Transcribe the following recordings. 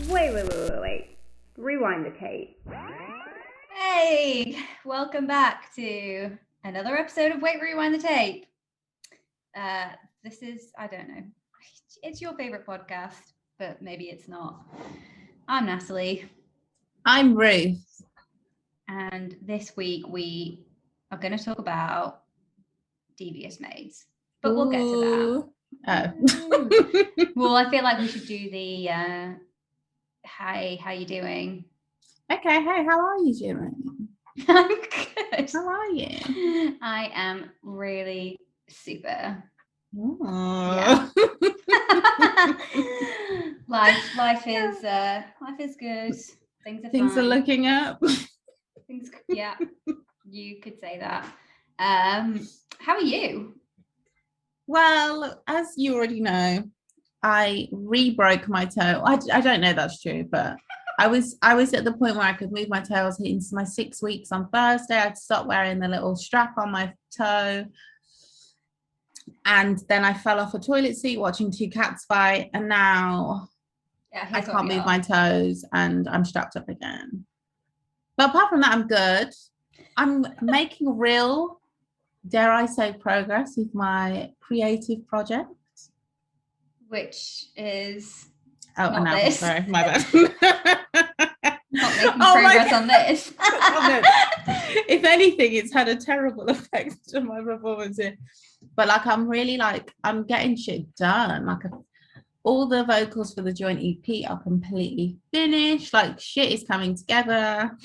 Wait. Rewind the tape. Hey, welcome back to another episode of Wait, Rewind the Tape. This is, I don't know, it's your favorite podcast, but maybe it's not. I'm Natalie. I'm Ruth. And this week we are going to talk about Devious Maids, but we'll get to that. Oh. Well, I feel like we should do the, hi, how you doing? Okay, hey, how are you doing? I'm good. How are you? I am really super. Oh. Yeah. life is good. Things are Things fine. are looking up. Yeah, you could say that. How are you? Well, as you already know, I re-broke my toe. I don't know that's true, but I was at the point where I could move my toe. I was into my 6 weeks on Thursday. I'd stopped wearing the little strap on my toe. And then I fell off a toilet seat watching two cats fight. And now I can't move my toes and I'm strapped up again. But apart from that, I'm good. I'm making real, dare I say, progress with my creative project. Which is not no, this. Sorry, my bad. Not making progress on this. If anything, it's had a terrible effect on my performance here. But I'm getting shit done. All the vocals for the joint EP are completely finished. Like, shit is coming together.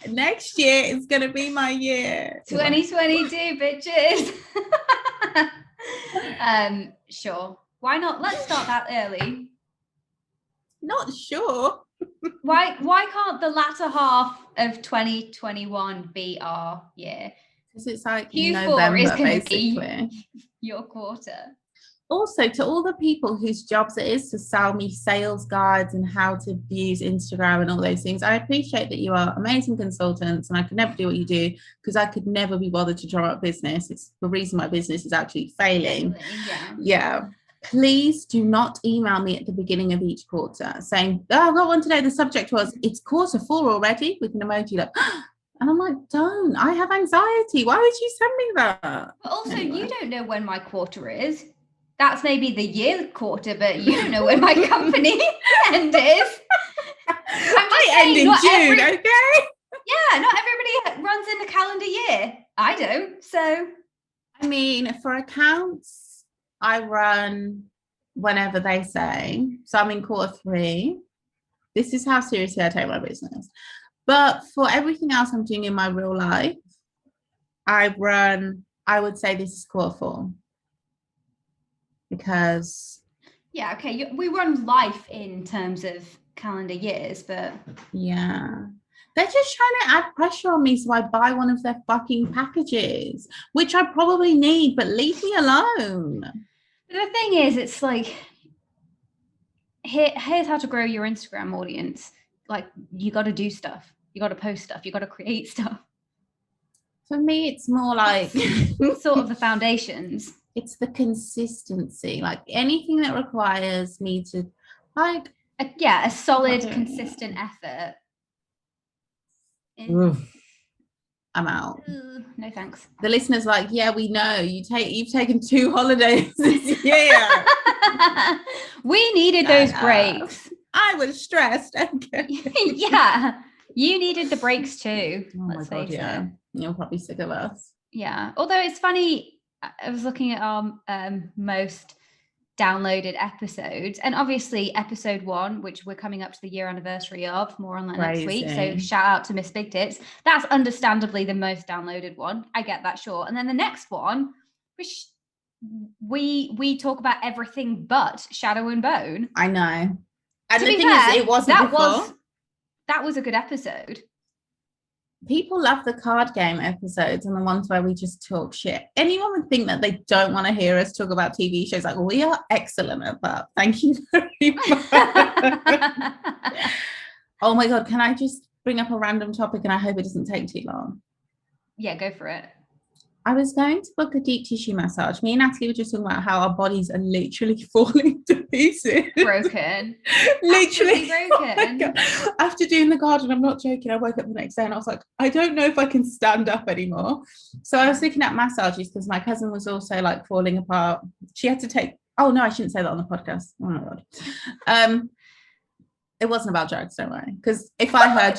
Next year is gonna be my year. 2022, bitches. Sure. Why not? Let's start that early. Not sure. Why can't the latter half of 2021 be our year? Because it's like Q4 November, is going to basically. be your quarter. Also, to all the people whose jobs it is to sell me sales guides and how to use Instagram and all those things, I appreciate that you are amazing consultants, and I could never do what you do because I could never be bothered to drum up business. It's the reason my business is actually failing. Yeah. Please do not email me at the beginning of each quarter saying, oh, I've got one today. The subject was, it's quarter 4 already, with an emoji like, and I'm like, don't. I have anxiety. Why would you send me that? But also, You don't know when my quarter is. That's maybe the year quarter, but you don't know when my company end is. I end in June, okay? Yeah, not everybody runs in a calendar year. I don't, so. I mean, for accounts, I run whenever they say. So I'm in quarter 3. This is how seriously I take my business. But for everything else I'm doing in my real life, I would say this is quarter 4. Because yeah, okay, we run life in terms of calendar years, but yeah, they're just trying to add pressure on me so I buy one of their fucking packages, which I probably need, but leave me alone. The thing is, it's like, here's how to grow your Instagram audience. Like, you got to do stuff, you got to post stuff, you got to create stuff. For me, it's more like sort of the foundations. It's the consistency, like anything that requires me to a solid, consistent effort. I'm out. No thanks. The listeners like, yeah, we know you've taken 2 holidays this year. We needed those breaks. I was stressed. Okay. Yeah, you needed the breaks too. Oh my God, yeah. You're probably sick of us. Yeah, although it's funny, I was looking at our most downloaded episodes, and obviously episode 1, which we're coming up to the year anniversary of, more on that next week, so shout out to Miss Big Tits. That's understandably the most downloaded one. I get that, sure. And then the next one, which we talk about everything but Shadow and Bone. I know. And the thing is, it wasn't before. That was a good episode. People love the card game episodes and the ones where we just talk shit. Anyone would think that they don't want to hear us talk about TV shows. Like, we are excellent at that. Thank you very much. Oh my God, can I just bring up a random topic and I hope it doesn't take too long? Yeah, go for it. I was going to book a deep tissue massage. Me and Natalie were just talking about how our bodies are literally falling to pieces. Broken. Literally broken. Oh, after doing the garden, I'm not joking, I woke up the next day and I was like, I don't know if I can stand up anymore. So I was looking at massages because my cousin was also like falling apart. She had to take, oh no, I shouldn't say that on the podcast. Oh my God. It wasn't about drugs, don't worry. Because if I heard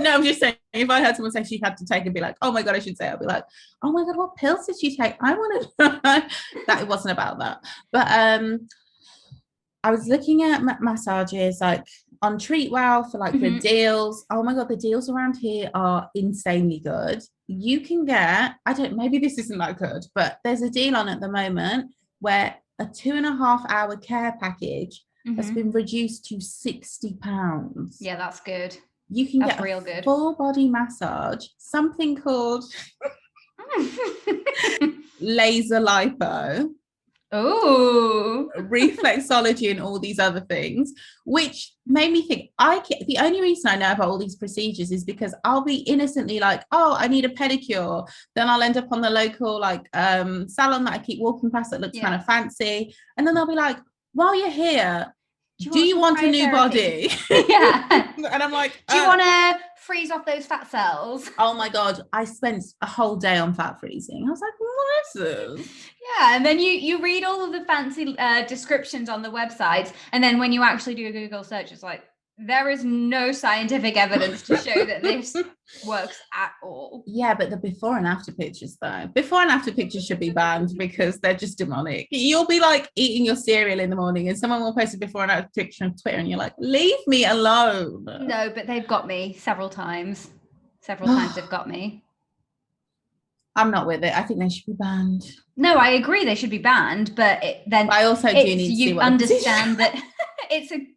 I'm just saying, if I heard someone say she had to take and be like, oh my God, I should say, I'll be like, oh my God, what pills did she take? I want to know. That it wasn't about that. But I was looking at massages like on Treatwell for like the deals. Oh my God, the deals around here are insanely good. You can get, maybe this isn't that good, but there's a deal on at the moment where a 2.5 hour care package has been reduced to £60. Yeah, that's good. You can get real good full body massage, something called laser lipo. Oh, reflexology and all these other things, which made me think the only reason I know about all these procedures is because I'll be innocently like, oh, I need a pedicure, then I'll end up on the local like salon that I keep walking past that looks kind of fancy, and then they'll be like, while you're here, do you want a new body? Yeah. And I'm like, do you want to freeze off those fat cells? Oh my God, I spent a whole day on fat freezing. I was like, what is this? Yeah, and then you read all of the fancy descriptions on the website, and then when you actually do a Google search, it's like, there is no scientific evidence to show that this works at all. Yeah, but the before and after pictures though. Before and after pictures should be banned because they're just demonic. You'll be like eating your cereal in the morning and someone will post a before and after picture on Twitter and you're like, leave me alone. No, but they've got me several times. Several times they've got me. I'm not with it. I think they should be banned. No, I agree they should be banned, but then I also do need to see what understand that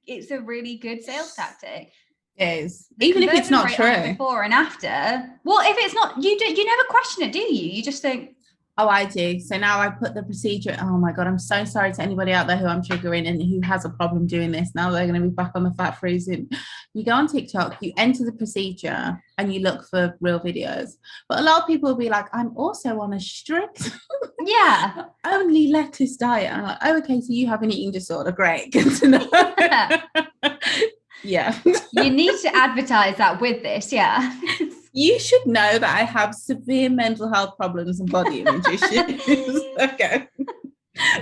it's a really good sales tactic. It is. Even if it's not true. Before and after. Well, if it's not, you never question it, do you? You just think, oh, I do. So now I put the procedure. Oh my God, I'm so sorry to anybody out there who I'm triggering and who has a problem doing this. Now they're going to be back on the fat freezing. You go on TikTok, you enter the procedure and you look for real videos. But a lot of people will be like, I'm also on a strict only lettuce diet. I'm like, oh, okay, so you have an eating disorder. Great. Good to know. Yeah. You need to advertise that with this. Yeah. You should know that I have severe mental health problems and body image issues. Okay.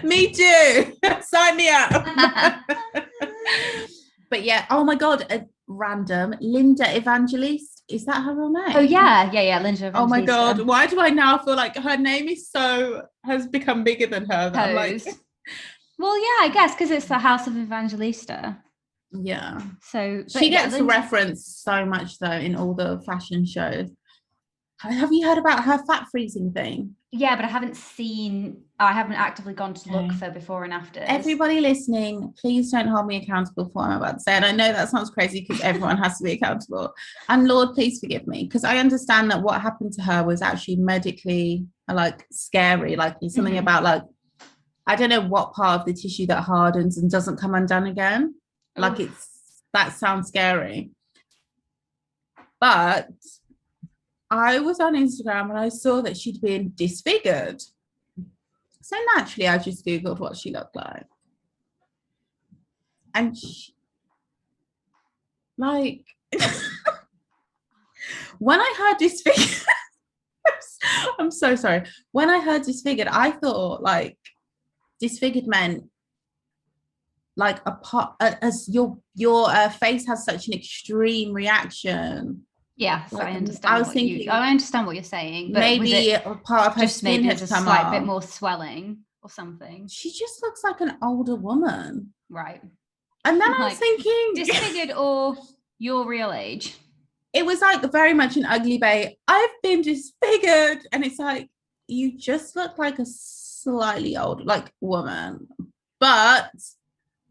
Me too. Sign me up. But yeah, oh my God, a random Linda Evangelist. Is that her real name? Oh yeah, Linda Evangelist. Oh my God, why do I now feel like her name has become bigger than her? That I'm like... Well, yeah, I guess because it's the House of Evangelista. Yeah. So she gets referenced so much though in all the fashion shows. Have you heard about her fat freezing thing? Yeah, but I haven't actively gone to look for before and after. Everybody listening, please don't hold me accountable for what I'm about to say. And I know that sounds crazy because everyone has to be accountable. And Lord, please forgive me, because I understand that what happened to her was actually medically like scary. Like it's something about like, I don't know what part of the tissue that hardens and doesn't come undone again. Like that sounds scary. But I was on Instagram and I saw that she'd been disfigured. So naturally, I just Googled what she looked like. And when I heard disfigured, I'm so sorry. When I heard disfigured, I thought like disfigured meant like as your face has such an extreme reaction. Yeah, so like, I understand what you're saying. But maybe a part of her skin has come off. A bit more swelling or something. She just looks like an older woman. Right. And then I was thinking... Disfigured or your real age? It was like very much an ugly babe. I've been disfigured. And it's like, you just look like a slightly older like woman. But...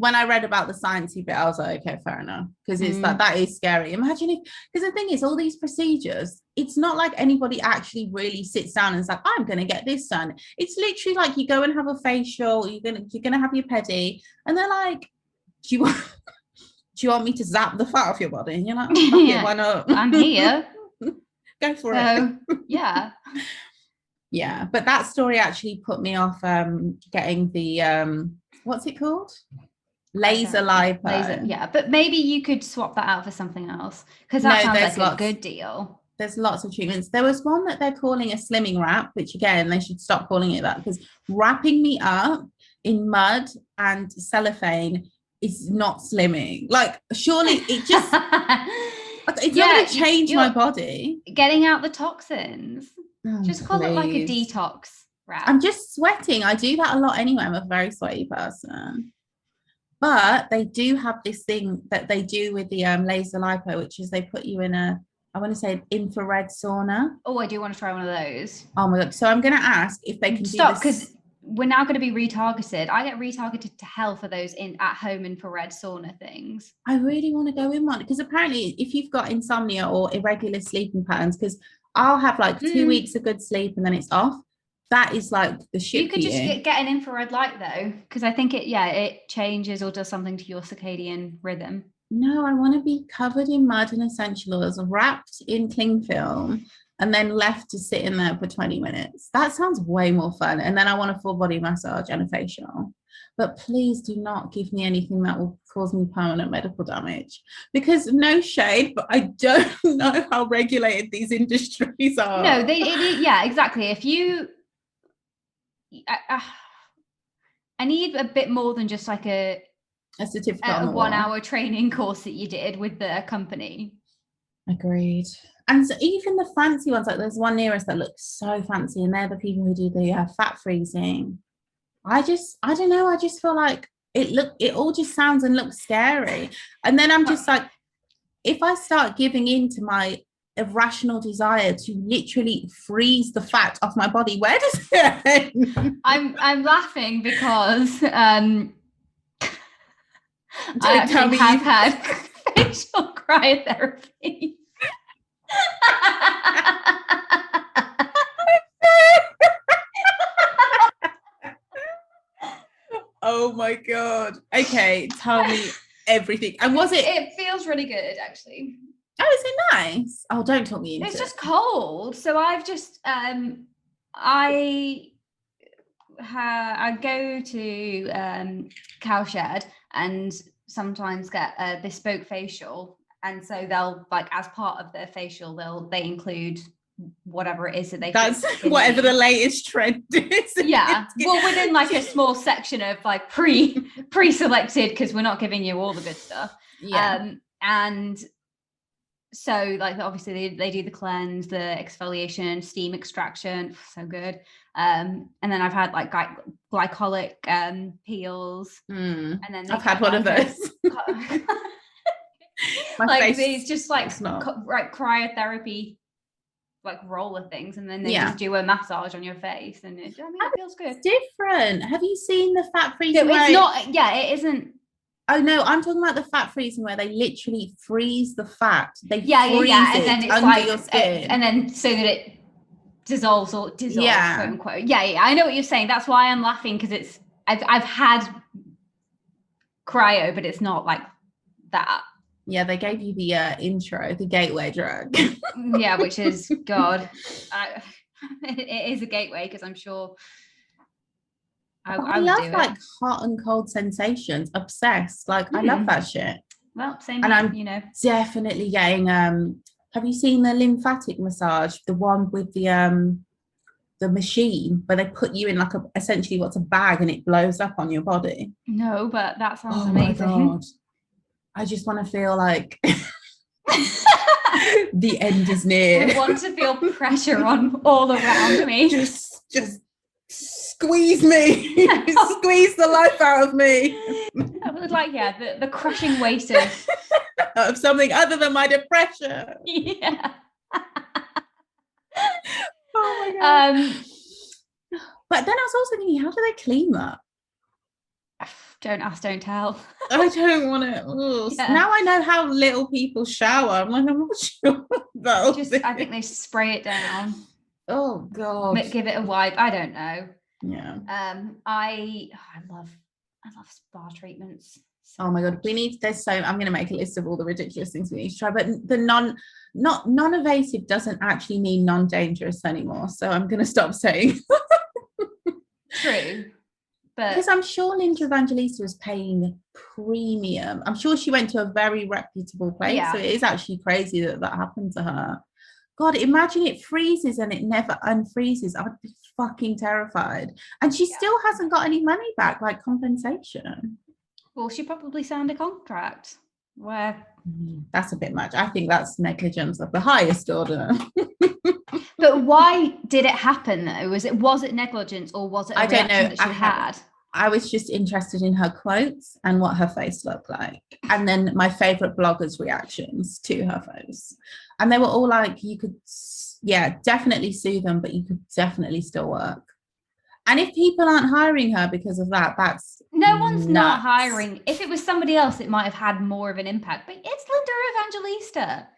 when I read about the sciencey bit, I was like, okay, fair enough. Because it's like, that is scary. Imagine if, because the thing is, all these procedures, it's not like anybody actually really sits down and is like, I'm going to get this done. It's literally like you go and have a facial, you're gonna have your pedi, and they're like, do you want me to zap the fat off your body? And you're like, oh, yeah, why not? I'm here. Go for it. Yeah. Yeah, but that story actually put me off getting the what's it called? Laser lipo. Laser, yeah, but maybe you could swap that out for something else, because that sounds like a good deal. There's lots of treatments. There was one that they're calling a slimming wrap, which again, they should stop calling it that, because wrapping me up in mud and cellophane is not slimming. Like, surely it just it's not going to change my body. Getting out the toxins. Just call it like a detox wrap. I'm just sweating. I do that a lot anyway. I'm a very sweaty person. But they do have this thing that they do with the laser lipo, which is they put you in a, I want to say, infrared sauna. Oh, I do want to try one of those. Oh my God. So I'm going to ask if they can stop, because we're now going to be retargeted. I get retargeted to hell for those at-home infrared sauna things. I really want to go in one, because apparently if you've got insomnia or irregular sleeping patterns, because I'll have like 2 weeks of good sleep and then it's off. That is like the shit. You could just get an infrared light though, because I think it changes or does something to your circadian rhythm. No, I want to be covered in mud and essential oils, wrapped in cling film, and then left to sit in there for 20 minutes. That sounds way more fun. And then I want a full body massage and a facial. But please do not give me anything that will cause me permanent medical damage, because no shade, but I don't know how regulated these industries are. No, yeah, exactly. If you, I need a bit more than just like a certificate, a 1 hour training course that you did with the company. Agreed. And so even the fancy ones, like there's one near us that looks so fancy, and they're the people who do the fat freezing. I don't know, I just feel like it all just sounds and looks scary. And then I'm just like, if I start giving in to my irrational desire to literally freeze the fat off my body, where does it end? I'm laughing because I actually have had facial cryotherapy. Oh my God. Okay, tell me everything. And was it? It feels really good, actually. Oh, is it nice? Oh, don't talk me into it. It's just cold. So I've just I go to Cowshed and sometimes get a bespoke facial, and so they'll, like, as part of their facial, they include whatever it is that they that's whatever the latest trend is. Yeah, well, within like a small section of like pre-selected, because we're not giving you all the good stuff. Yeah. And so, like, obviously they do the cleanse, the exfoliation, steam extraction, so good. And then I've had like glycolic peels, and then I've had one of those. Like these just like cryotherapy like roller things, and then they just do a massage on your face, and it feels good. It's different. Have you seen the fat freezing? No, it's not. Yeah, it isn't. Oh no, I'm talking about the fat freezing where they literally freeze the fat. They freeze and then it's under like your skin, and then so that it dissolves, quote unquote. Yeah, I know what you're saying. That's why I'm laughing, because I've had cryo, but it's not like that. Yeah, they gave you the intro, the gateway drug. Yeah, which is God. It is a gateway, because I'm sure I love like hot and cold sensations. Obsessed. Like I love that shit. Well, same. And I'm definitely getting. Have you seen the lymphatic massage? The one with the machine where they put you in like essentially what's a bag, and it blows up on your body. No, but that sounds amazing. My God. I just want to feel like the end is near. I want to feel pressure on all around me. Just squeeze me. Squeeze the life out of me. I would like, the crushing weight of something other than my depression. Yeah. Oh my God. But then I was also thinking, how do they clean that? Don't ask, don't tell. I don't want to. Yeah. Now I know how little people shower. I'm like, I'm not sure about I think they spray it down. Oh God. Give it a wipe. I don't know. Yeah. I love spa treatments Oh my God, I'm going to make a list of all the ridiculous things we need to try, but the non-evasive doesn't actually mean non-dangerous anymore. So I'm going to stop saying. True. But because I'm sure Linda Evangelista was paying premium. I'm sure she went to a very reputable place. Yeah. So it is actually crazy that happened to her. God, imagine it freezes and it never unfreezes. I'd be fucking terrified. And she still hasn't got any money back, like compensation. Well, she probably signed a contract where... That's a bit much. I think that's negligence of the highest order. But why did it happen though? Was it negligence, or was it a reaction that she had? I was just interested in her quotes and what her face looked like. And then my favorite bloggers' reactions to her face. And they were all like, you could, definitely sue them, but you could definitely still work. And if people aren't hiring her because of that, that's no one's nuts. Not hiring. If it was somebody else, it might have had more of an impact. But it's Linda Evangelista.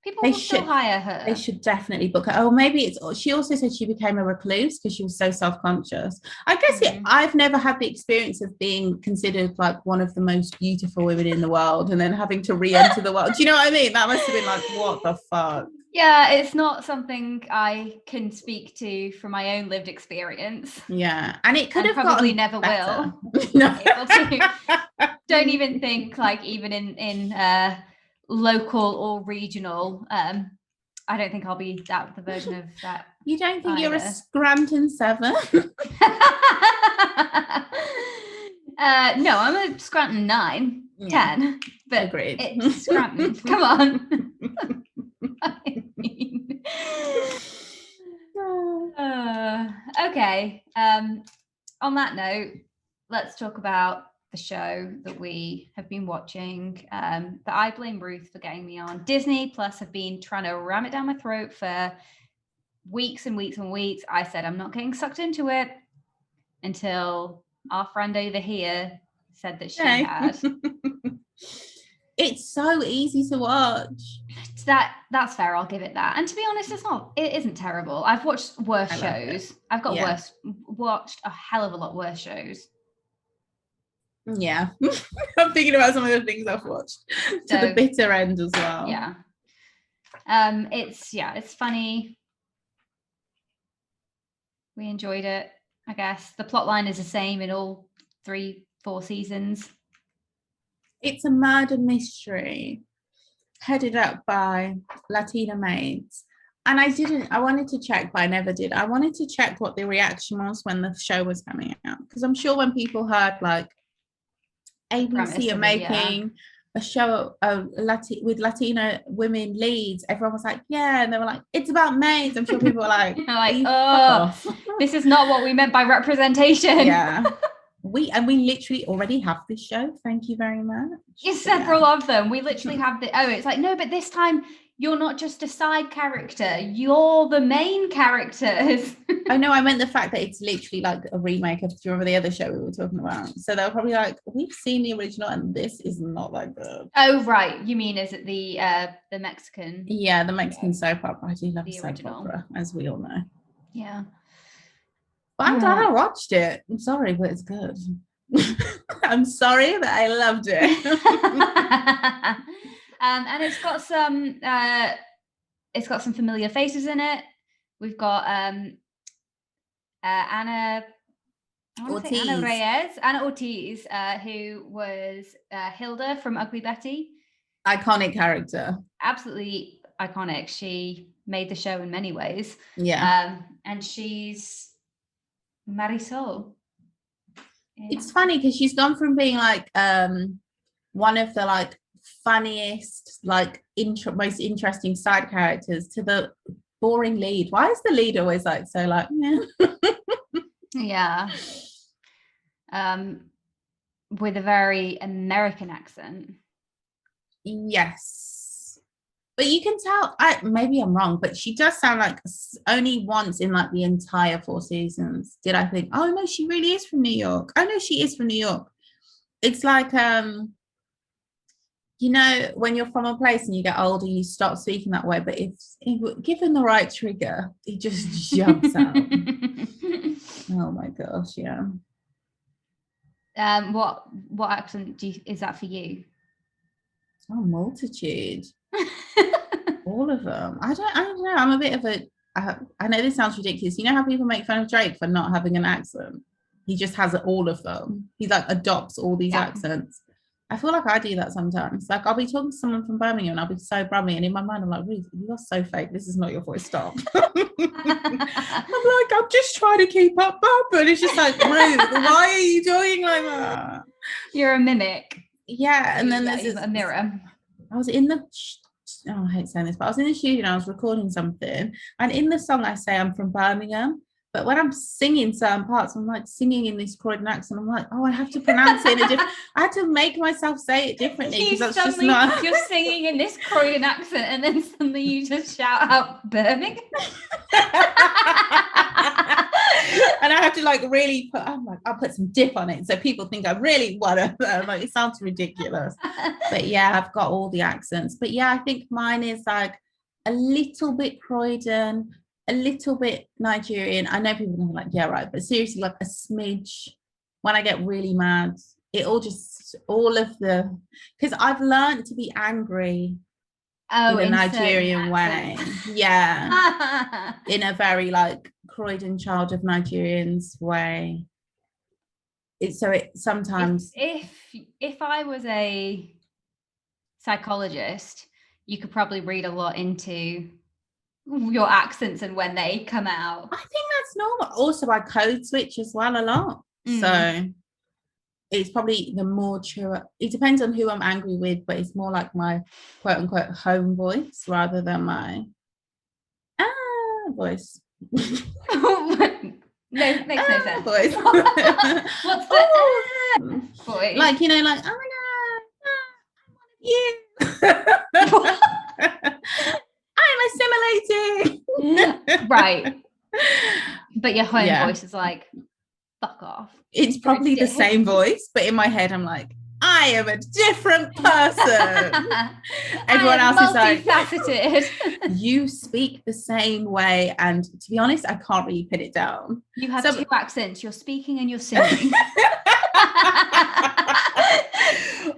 People will still hire her. They should definitely book her. Oh, maybe she also said she became a recluse because she was so self-conscious. I guess I've never had the experience of being considered like one of the most beautiful women in the world and then having to re-enter the world. Do you know what I mean? That must have been like, what the fuck? Yeah, it's not something I can speak to from my own lived experience. Yeah, and it could have probably never better. Will. No. Don't even think like even in local or regional. I don't think I'll be the version of that. You don't think you're a Scranton 7? No, I'm a Scranton 9, 10. But agreed. It's Scranton. Come on. Okay. On that note, let's talk about the show that we have been watching, that I blame Ruth for getting me on. Disney Plus have been trying to ram it down my throat for weeks and weeks and weeks. I said I'm not getting sucked into it until our friend over here said that she had. It's so easy to watch. That's fair. I'll give it that. And to be honest, it isn't terrible. I've watched worse shows. I've got watched a hell of a lot worse shows. Yeah. I'm thinking about some of the things I've watched to the bitter end as well. Yeah. It's funny. We enjoyed it, I guess. The plot line is the same in all 3-4 seasons. It's a murder mystery headed up by Latina maids. And I wanted to check, but I never did. I wanted to check what the reaction was when the show was coming out. Because I'm sure when people heard like ABC are making a show with Latina women leads, everyone was like, yeah. And they were like, it's about maids. I'm sure people were like, this is not what we meant by representation. Yeah. We literally already have this show. Thank you very much. Yes, several of them. We literally have it's like, no, but this time you're not just a side character. You're the main characters. Oh no, I meant the fact that it's literally like a remake of, do you remember the other show we were talking about? So they were probably like, we've seen the original and this is not that good. Oh, right. You mean, is it the Mexican? Yeah, the Mexican soap opera. I do love the soap opera, as we all know. Yeah. But I'm glad I watched it. I'm sorry, but it's good. I'm sorry, but I loved it. And it's got some familiar faces in it. We've got Anna Ortiz, who was Hilda from Ugly Betty. Iconic character. Absolutely iconic. She made the show in many ways. Yeah. And she's Marisol. Yeah. It's funny because she's gone from being like one of the like funniest, like most interesting side characters to the boring lead. Why is the lead always like so like yeah. With a very American accent. Yes. But you can tell, maybe I'm wrong, but she does sound like only once in like the entire 4 seasons did I think, oh no, she really is from New York. Oh no, she is from New York. It's like, you know, when you're from a place and you get older, you start speaking that way. But if given the right trigger, it just jumps out. Oh my gosh, yeah. What accent is that for you? Oh, multitude. All of them. I don't know. I'm a bit of a. I know this sounds ridiculous. You know how people make fun of Drake for not having an accent? He just has all of them. He like adopts all these accents. I feel like I do that sometimes. Like I'll be talking to someone from Birmingham and I'll be so brummy, and in my mind I'm like, Ruth, you are so fake. This is not your voice. Stop. I'm like, I'm just trying to keep up, but it's just like, Ruth, why are you doing like that? You're a mimic. Yeah, and then there's a mirror. I was in the. Oh, I hate saying this, but I was in the studio and I was recording something, and in the song I say I'm from Birmingham, but when I'm singing certain parts, I'm like singing in this Croydon accent. I'm like, oh, I have to pronounce it in a different. I had to make myself say it differently because that's just not. You're singing in this Croydon accent, and then suddenly you just shout out Birmingham. And I have to like really put. I'm like, I'll put some dip on it so people think I really want to. Like, it sounds ridiculous, but yeah, I've got all the accents. But yeah, I think mine is like a little bit Croydon, a little bit Nigerian. I know people are like, yeah, right, but seriously, like a smidge. When I get really mad, it all of the, because I've learned to be angry in a Nigerian way. Yeah. In a very like Croydon child of Nigerians way. It sometimes if I was a psychologist, you could probably read a lot into your accents and when they come out. I think that's normal. Also, I code switch as well a lot. So it's probably the more true. It depends on who I'm angry with, but it's more like my quote unquote home voice rather than my voice. No, makes no sense. Voice. What's the voice? Like, you know, like, oh my god, I'm one of you. I'm assimilating. Right. But your home voice is like, fuck off. It's probably the same voice, but in my head I'm like, I am a different person. Everyone else is like, multifaceted. You speak the same way, and to be honest, I can't really pin it down. You have two accents. You're speaking and you're singing.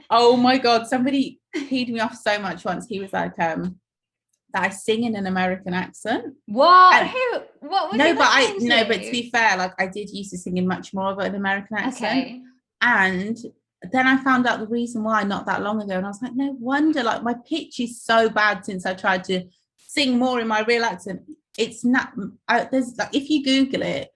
Oh my god, somebody peed me off so much once. He was like, that I sing in an American accent. What? What was but to be fair, like I did used to sing in much more of an American accent. Okay. And then I found out the reason why not that long ago, and I was like, no wonder, like my pitch is so bad since I tried to sing more in my real accent. It's not there's like, if you Google it,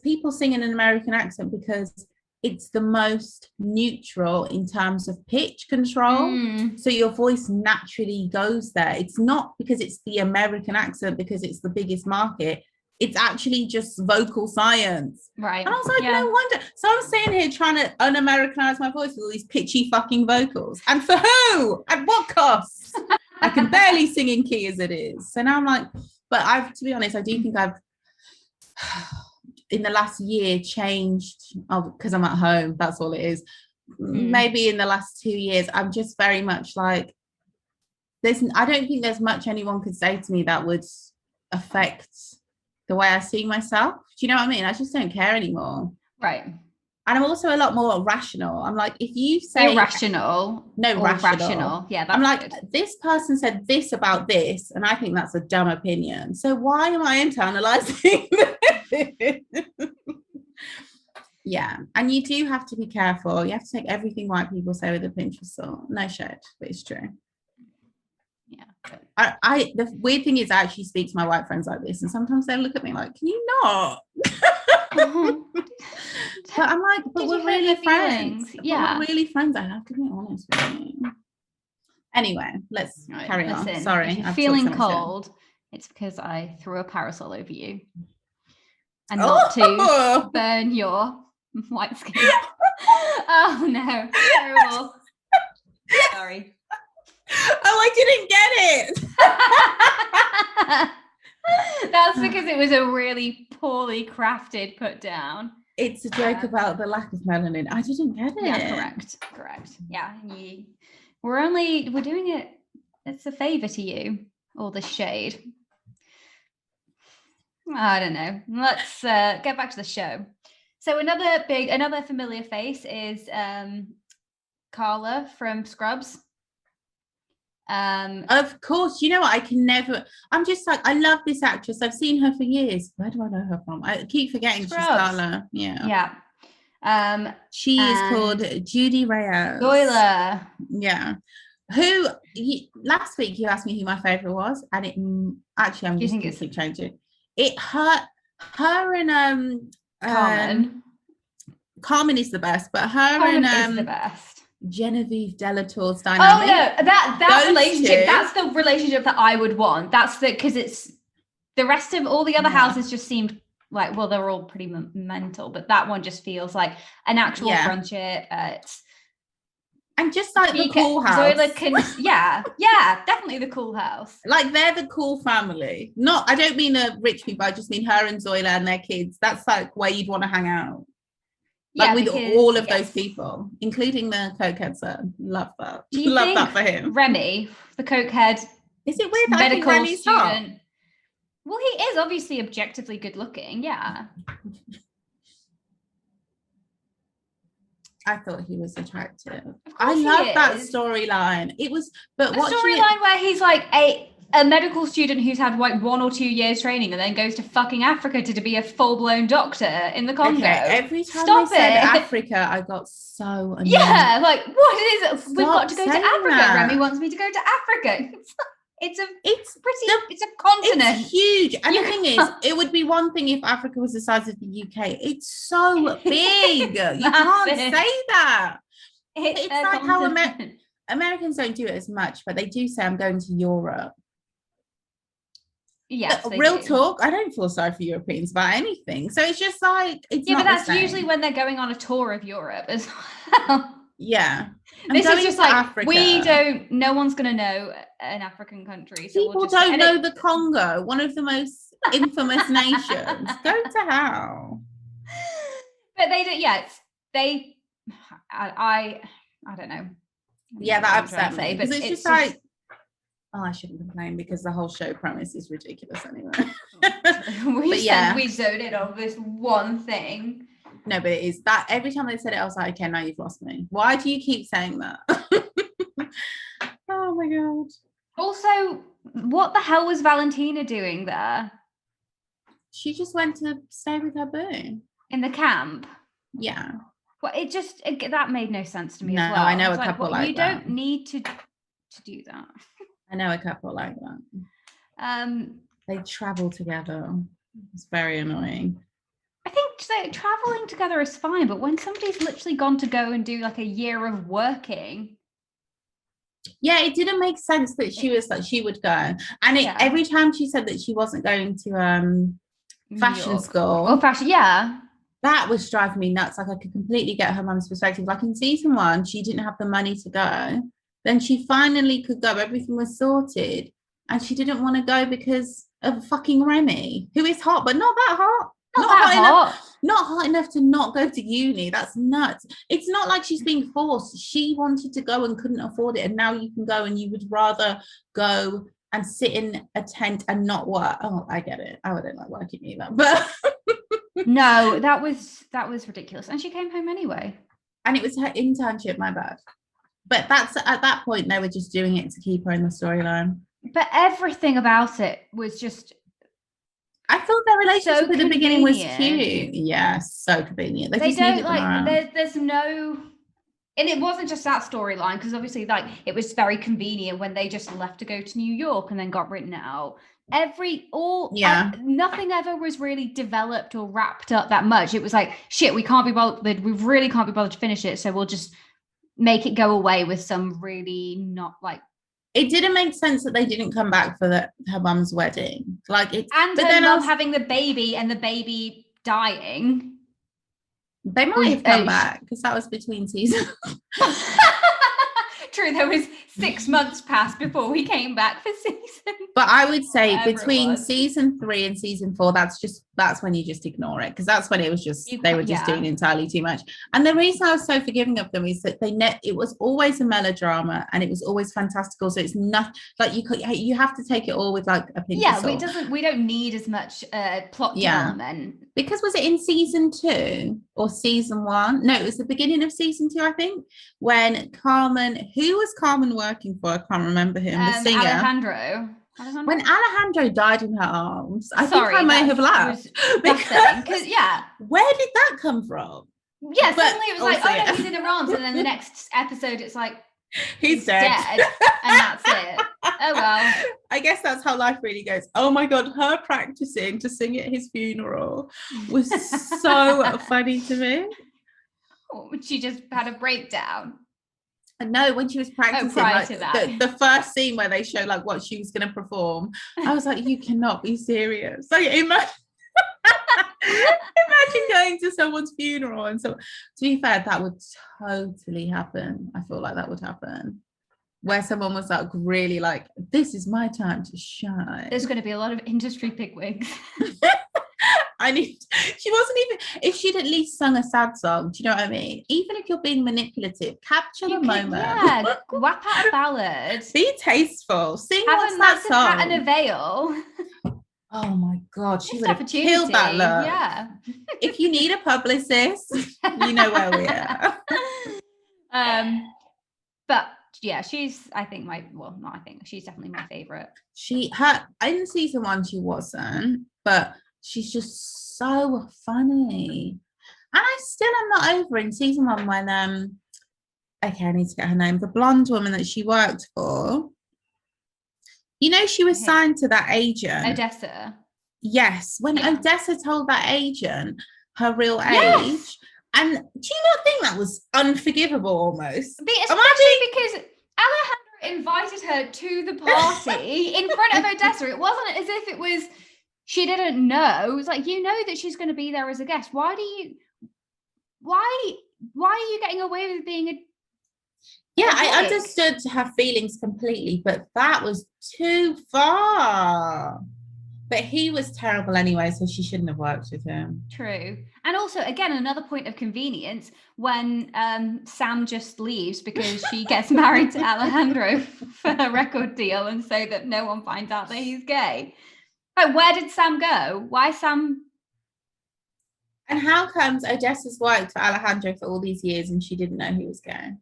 people sing in an American accent because it's the most neutral in terms of pitch control. So your voice naturally goes there. It's not because it's the American accent because it's the biggest market. It's actually just vocal science. Right. And I was like, no wonder. So I'm sitting here trying to un-Americanize my voice with all these pitchy fucking vocals. And for who? At what cost? I can barely sing in key as it is. So now I'm like, but to be honest, I do think I've in the last year changed because I'm at home. That's all it is. Maybe in the last 2 years, I'm just very much like, I don't think there's much anyone could say to me that would affect the way I see myself. Do you know what I mean? I just don't care anymore. Right. And I'm also a lot more rational. I'm like, if you say irrational. No, rational. Yeah, that's I'm like, good. This person said this about this, and I think that's a dumb opinion. So why am I internalizing this? Yeah. And you do have to be careful. You have to take everything white people say with a pinch of salt. No shit, but it's true. Yeah. The weird thing is I actually speak to my white friends like this, and sometimes they look at me like, can you not? But I'm like, but we're really friends. Yeah. We're really friends. I have to be honest with you. Anyway, let's carry on. Sorry. If you're feeling cold, it's because I threw a parasol over you. And not to burn your white skin. Oh no. Terrible. Sorry. Oh, I didn't get it. That's because it was a really poorly crafted put down. It's a joke about the lack of melanin. I didn't get it. Yeah, correct. Yeah, we're doing it. It's a favor to you, all this shade. I don't know. Let's get back to the show. So another familiar face is Carla from Scrubs. Of course, you know what? I'm just like, I love this actress. I've seen her for years. Where do I know her from? I keep forgetting Scrubs. She's Carla. Yeah. She is called Judy Reyes. Zoila. Yeah. Last week you asked me who my favorite was, and actually I'm just going to keep changing. Her and Carmen is the best, but Carmen is the best. Genevieve Delatour's dynamic. Oh no, that relationship. That's the relationship that I would want. That's because it's the rest of all the other houses just seemed like, well, they're all pretty mental, but that one just feels like an actual friendship. And just like the cool house. Yeah, definitely the cool house. Like they're the cool family. I don't mean the rich people. I just mean her and Zoila and their kids. That's like where you'd want to hang out. Like with all of those people, including the cokehead son. Love that. Love that for him. Remy, the cokehead. Is it weird that I think Remy's student? hot? Well, he is obviously objectively good looking. Yeah. I thought he was attractive. I love that storyline. It was, but the storyline where he's like a medical student who's had like 1 or 2 years training and then goes to fucking Africa to be a full-blown doctor in the Congo. Okay, every time they said Africa, I got so annoyed. Yeah, like what is it? We've got to go to Africa. Remy wants me to go to Africa. It's a continent. It's huge. And the thing is, it would be one thing if Africa was the size of the UK. It's so big. You can't say that. It's like how Americans don't do it as much, but they do say I'm going to Europe. Yes, real talk, I don't feel sorry for Europeans about anything. So it's just like it's not but that's usually when they're going on a tour of Europe as well. Yeah. This is just like Africa. No one's gonna know an African country. So people don't know the Congo, one of the most infamous nations. Go to hell. But they do, I don't know. Yeah, that upset me. Because it's just like, I shouldn't complain because the whole show premise is ridiculous anyway. We zoned in on this one thing. No, but it is that every time they said it, I was like, okay, now you've lost me. Why do you keep saying that? Oh my God. Also, what the hell was Valentina doing there? She just went to stay with her boo. In the camp? Yeah. Well, that made no sense to me as well. No, I know a couple like that. You don't need to do that. I know a couple like that. They travel together. It's very annoying. I think traveling together is fine, but when somebody's literally gone to go and do like a year of working. Yeah, it didn't make sense that she was like she would go. And every time she said that she wasn't going to fashion school. Oh, fashion, yeah. That was driving me nuts. Like I could completely get her mum's perspective. Like in season 1, she didn't have the money to go. Then she finally could go. Everything was sorted. And she didn't want to go because of fucking Remy, who is hot, but not that hot. Not hot enough to not go to uni. That's nuts. It's not like she's being forced. She wanted to go and couldn't afford it. And now you can go and you would rather go and sit in a tent and not work. Oh, I get it. I wouldn't like working either. But no, that was ridiculous. And she came home anyway. And it was her internship, my bad. But that's at that point they were just doing it to keep her in the storyline. But everything about it was just. I thought their relationship at the beginning was cute. Yeah, so convenient. They don't like. There's no. And it wasn't just that storyline, because obviously, like, it was very convenient when they just left to go to New York and then got written out. Nothing ever was really developed or wrapped up that much. It was like, shit, we really can't be bothered to finish it, so we'll just make it go away with some really not like. It didn't make sense that they didn't come back for her mum's wedding. Like it, and her mum having the baby and the baby dying. They might have come back because that was between seasons. True, there was 6 months passed before we came back for season. But I would say between season 3 and season 4, that's just that's when you just ignore it, because that's when it was just they were just doing entirely too much. And the reason I was so forgiving of them is that it was always a melodrama, and it was always fantastical. So it's not like you have to take it all with like a pinch of salt. We don't need as much plot development. Because was it in season 2 or season 1? No, it was the beginning of season 2, I think, when who was Carmen working for? I can't remember him. The singer. Alejandro. When Alejandro died in her arms, I think I may have laughed. Because where did that come from? Yeah, suddenly it was like, oh no, he's in her arms, and then the next episode it's like he's dead, and that's it. Oh well. I guess that's how life really goes. Oh my god, her practicing to sing at his funeral was so funny to me. She just had a breakdown. No, when she was practicing, the first scene where they show like what she was going to perform, I was like, you cannot be serious. Like, imagine going to someone's funeral. And so, to be fair, that would totally happen. I feel like that would happen, where someone was like really like, this is my time to shine. There's going to be a lot of industry bigwigs. She wasn't even, if she'd at least sung a sad song, do you know what I mean? Even if you're being manipulative, capture the moment. Yeah, whap out a ballad. Be tasteful. Sing have what's a that massive song. hat and a veil. Oh my god, she would have killed that look. Yeah. If you need a publicist, you know where we are. But yeah, she's she's definitely my favorite. In season 1 she wasn't, but she's just so funny. And I still am not over in season 1 when okay, I need to get her name, the blonde woman that she worked for. You know, she was signed to that agent. Odessa. Yes, when Odessa told that agent her real age. And do you not think that was unforgivable almost? Especially because Alejandro invited her to the party in front of Odessa. It wasn't as if it was she didn't know. It was like, you know that she's going to be there as a guest. Why are you getting away with being a I understood her feelings completely, but that was too far. But he was terrible anyway, so she shouldn't have worked with him. True. And also, again, another point of convenience when Sam just leaves because she gets married to Alejandro for her record deal, and so that no one finds out that he's gay. But where did Sam go? Why Sam? And how comes Odessa's worked for Alejandro for all these years and she didn't know he was gay?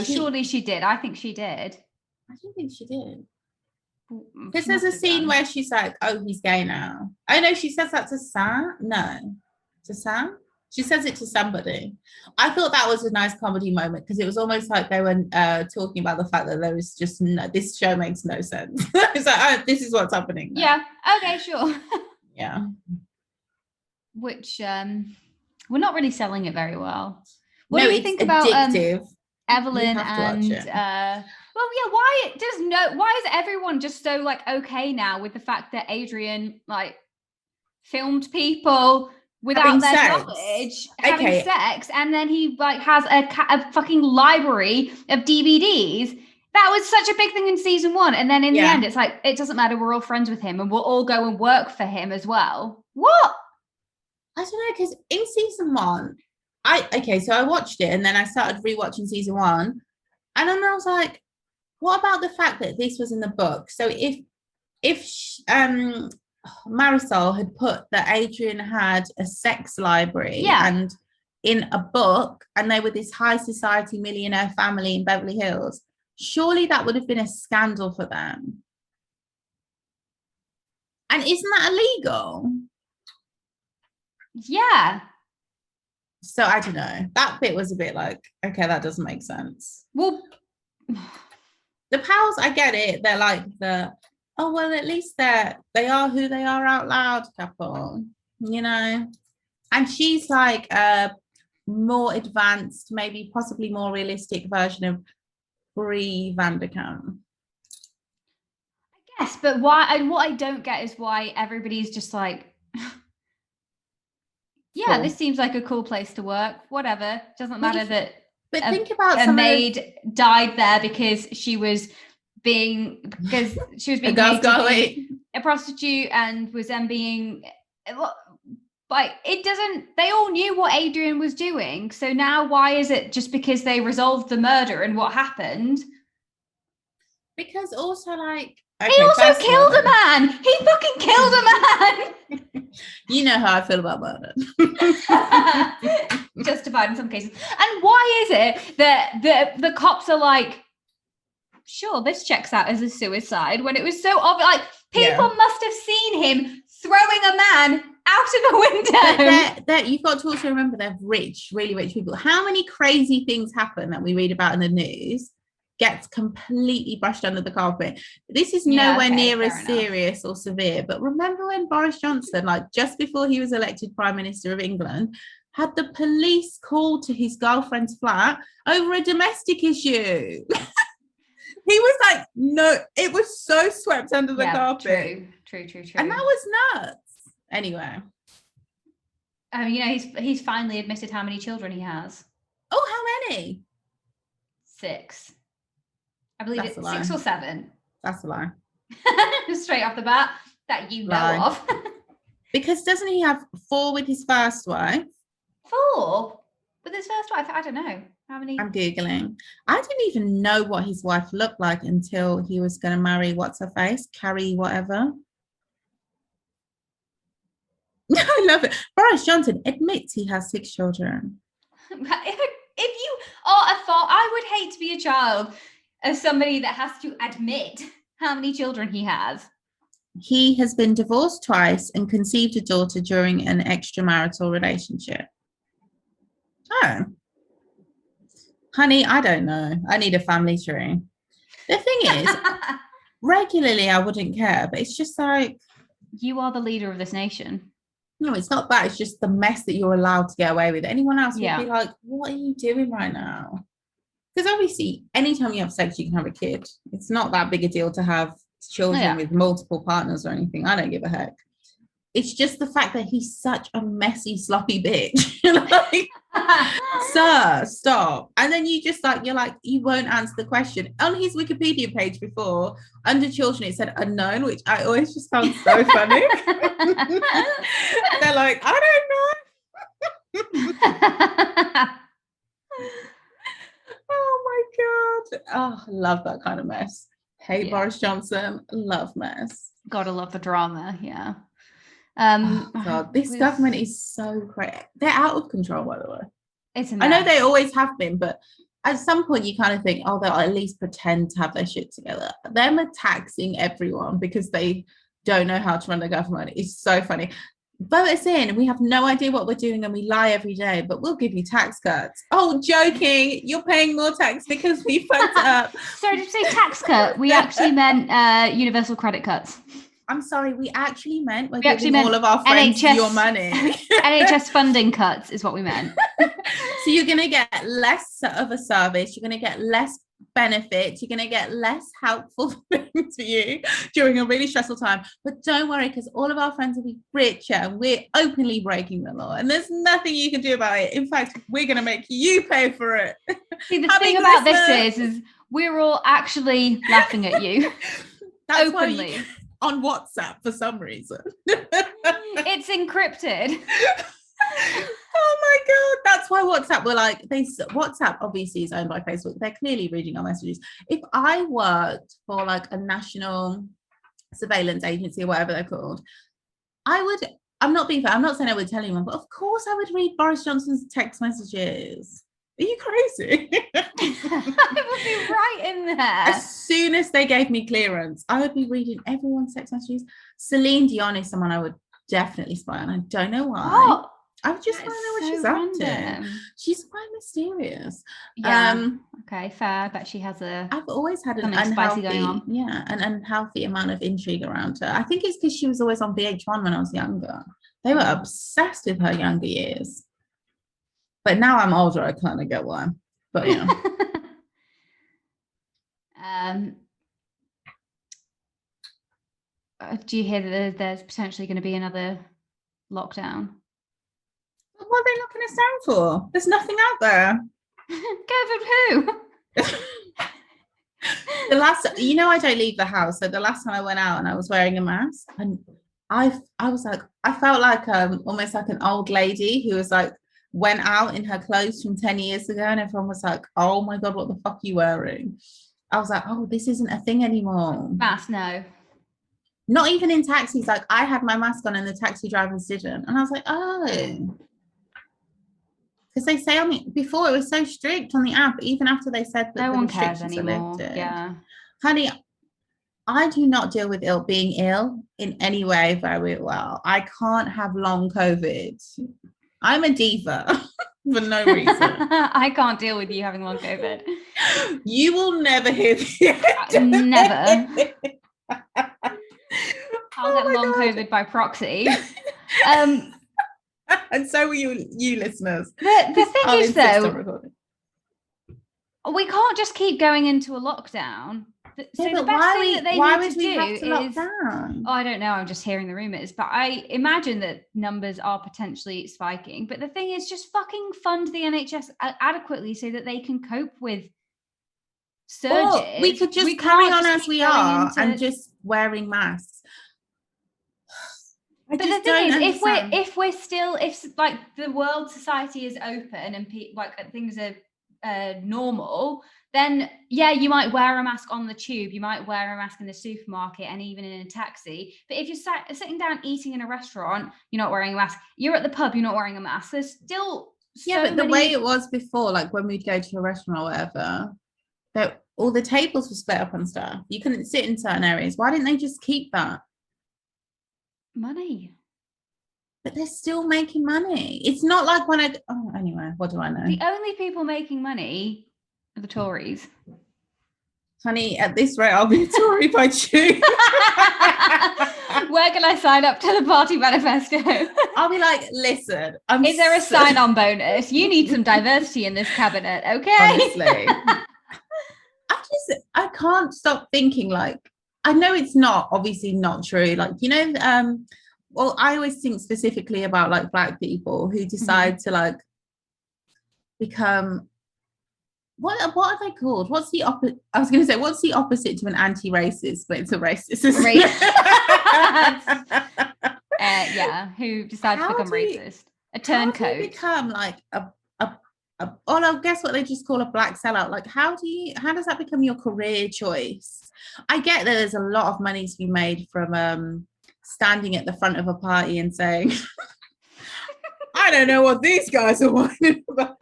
Surely she did. I think she did. I don't think she did. Because there's a scene where she's like, oh, he's gay now. Oh, no, she says that to Sam? No. To Sam? She says it to somebody. I thought that was a nice comedy moment because it was almost like they were talking about the fact that there was just this show makes no sense. It's like, oh, this is what's happening now. Yeah. Okay, sure. Yeah. Which we're not really selling it very well. What do you think addictive. About Evelyn and why is everyone just so like okay now with the fact that Adrian like filmed people without their knowledge having sex, and then he like has a fucking library of DVDs? That was such a big thing in season 1, and then in the end it's like, it doesn't matter, we're all friends with him and we'll all go and work for him as well. What? I don't know, because in season 1 so I watched it and then I started rewatching season 1, and then I was like, what about the fact that this was in the book? So if Marisol had put that Adrian had a sex library and in a book, and they were this high society millionaire family in Beverly Hills, surely that would have been a scandal for them. And isn't that illegal? Yeah. So I don't know. That bit was a bit like, okay, that doesn't make sense. Well, the pals, I get it. They're like at least they are who they are out loud couple, you know. And she's like a more advanced, maybe possibly more realistic version of Brie Vanderkamp. I guess, but why? And what I don't get is why everybody's just like, cool. This seems like a cool place to work. Whatever, doesn't matter that. But think about a maid died there because she was being a a prostitute and was then being like, it doesn't, they all knew what Adrian was doing. So now why is it just because they resolved the murder and what happened? Because also, like, okay, he also killed a man. He fucking killed a man. You know how I feel about murder. Justified in some cases. And why is it that the cops are like, sure, this checks out as a suicide, when it was so obvious? Like, people must have seen him throwing a man out of a window. But you've got to also remember they're rich, really rich people. How many crazy things happen that we read about in the news gets completely brushed under the carpet? This is nowhere near as serious or severe. But remember when Boris Johnson, like just before he was elected Prime Minister of England, had the police called to his girlfriend's flat over a domestic issue? He was like, no, it was so swept under the carpet. True. And that was nuts. Anyway. He's finally admitted how many children he has. Oh, how many? 6. I believe it's 6 or 7. That's a lie. Straight off the bat, that you know of. Because doesn't he have 4 with his first wife? 4? With his first wife? I don't know. How many? I'm Googling. I didn't even know what his wife looked like until he was going to marry, what's her face? Carrie whatever. I love it. Boris Johnson admits he has 6 children. If you are a thought, I would hate to be a child of somebody that has to admit how many children he has. He has been divorced twice and conceived a daughter during an extramarital relationship. Oh. Honey, I don't know. I need a family tree. The thing is, regularly I wouldn't care, but it's just like... You are the leader of this nation. No, it's not that. It's just the mess that you're allowed to get away with. Anyone else would be like, what are you doing right now? Because obviously, anytime you have sex, you can have a kid. It's not that big a deal to have children with multiple partners or anything. I don't give a heck. It's just the fact that he's such a messy, sloppy bitch. Like, sir, stop. And then you just like, you're like, you won't answer the question. On his Wikipedia page before, under children, it said unknown, which I always just found so funny. They're like, I don't know. Oh my God. Oh, I love that kind of mess. Hey, Boris Johnson, love mess. Gotta love the drama, yeah. God, this government is so crazy. They're out of control, by the way. It's a mess. I know they always have been, but at some point you kind of think, oh, they'll at least pretend to have their shit together. Them taxing everyone because they don't know how to run the government is so funny. Vote us in. We have no idea what we're doing and we lie every day, but we'll give you tax cuts. Oh, joking. You're paying more tax because we fucked up. Sorry, did you say tax cut? We actually meant universal credit cuts. I'm sorry, we actually meant we're giving all of our friends your money. NHS funding cuts is what we meant. So you're going to get less of a service. You're going to get less benefits. You're going to get less helpful things for you during a really stressful time. But don't worry, because all of our friends will be richer and we're openly breaking the law. And there's nothing you can do about it. In fact, we're going to make you pay for it. See, the thing about this is we're all actually laughing at you. That's openly. On WhatsApp for some reason. It's encrypted. Oh my God. That's why WhatsApp were like, WhatsApp obviously is owned by Facebook. They're clearly reading our messages. If I worked for like a national surveillance agency or whatever they're called, I'm not being fair, I'm not saying I would tell anyone, but of course I would read Boris Johnson's text messages. Are you crazy? I would be right in there. As soon as they gave me clearance, I would be reading everyone's text messages. Celine Dion is someone I would definitely spy on. I don't know why. Oh, I would just want to know what she's up to. She's quite mysterious. Yeah. Okay, fair. But she has I've always had an unhealthy going on. Yeah, an unhealthy amount of intrigue around her. I think it's because she was always on VH1 when I was younger. They were obsessed with her younger years. But now I'm older, I kind of get why. But yeah. Do you hear that there's potentially going to be another lockdown? What are they locking us down for? There's nothing out there. COVID who? The last, I don't leave the house. So the last time I went out and I was wearing a mask, and I was like, I felt like almost like an old lady who was like went out in her clothes from 10 years ago, and everyone was like, oh my God, what the fuck are you wearing? I was like, oh, this isn't a thing anymore. Mask, no. Not even in taxis. Like, I had my mask on and the taxi drivers didn't. And I was like, oh. Because they say before it was so strict on the app, even after they said that no the one cares restrictions anymore. are lifted. Yeah. Honey, I do not deal with being ill in any way very well. I can't have long COVID. I'm a diva for no reason. I can't deal with you having long COVID. You will never hear never. I'll get long COVID by proxy. And so will you listeners. The thing is, though, we can't just keep going into a lockdown. So the best thing that they need to do is, I don't know, I'm just hearing the rumors, but I imagine that numbers are potentially spiking. But the thing is, just fucking fund the NHS adequately so that they can cope with surges. Or we could just carry on as we are and just wearing masks. But the thing is, if like the world society is open and things are normal, then yeah, you might wear a mask on the tube, you might wear a mask in the supermarket and even in a taxi. But if you're sitting down eating in a restaurant, you're not wearing a mask. You're at the pub, you're not wearing a mask. There's still but the way it was before, like when we'd go to a restaurant or whatever, that all the tables were split up and stuff. You couldn't sit in certain areas. Why didn't they just keep that? Money. But they're still making money. It's not like anyway, what do I know? The only people making money are the Tories. Honey, at this rate, I'll be a Tory by June. Where can I sign up to the party manifesto? I'll be like, listen. Is there a sign-on bonus? You need some diversity in this cabinet, okay? Honestly. I can't stop thinking, like, I know it's obviously not true. Like, well, I always think specifically about like Black people who decide to like become, what are they called? What's the opposite? I was going to say, what's the opposite to an anti-racist, but it's a racist. Yeah, who decide to become racist? A turncoat. How do you become like I guess what they just call a black sellout? Like, how does that become your career choice? I get that there's a lot of money to be made from standing at the front of a party and saying, I don't know what these guys are whining about.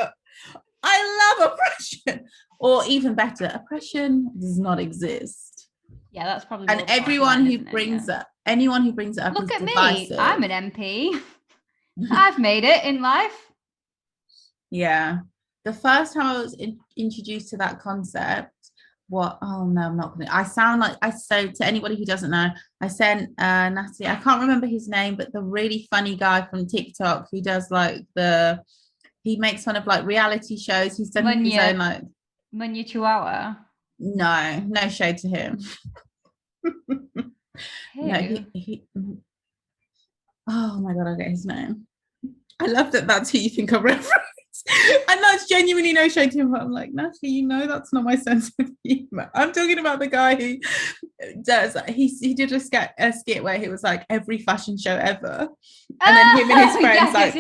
I love oppression. Or even better, oppression does not exist. Yeah, that's probably. And anyone who brings it up Look at divisive. Me, I'm an MP. I've made it in life. Yeah. The first time I was introduced to that concept, I'm not gonna. I sound like to anybody who doesn't know, I sent Natalie, I can't remember his name, but the really funny guy from TikTok who does like he makes fun of like reality shows. He's done his own like Munya Chihuahua. No shade to him. No, he oh my God, I get his name. I love that that's who you think of reference. And that's genuinely no shade to him, but I'm like, Natalie, that's not my sense of humor. I'm talking about the guy who does, he did a skit where he was like, every fashion show ever, and then him and his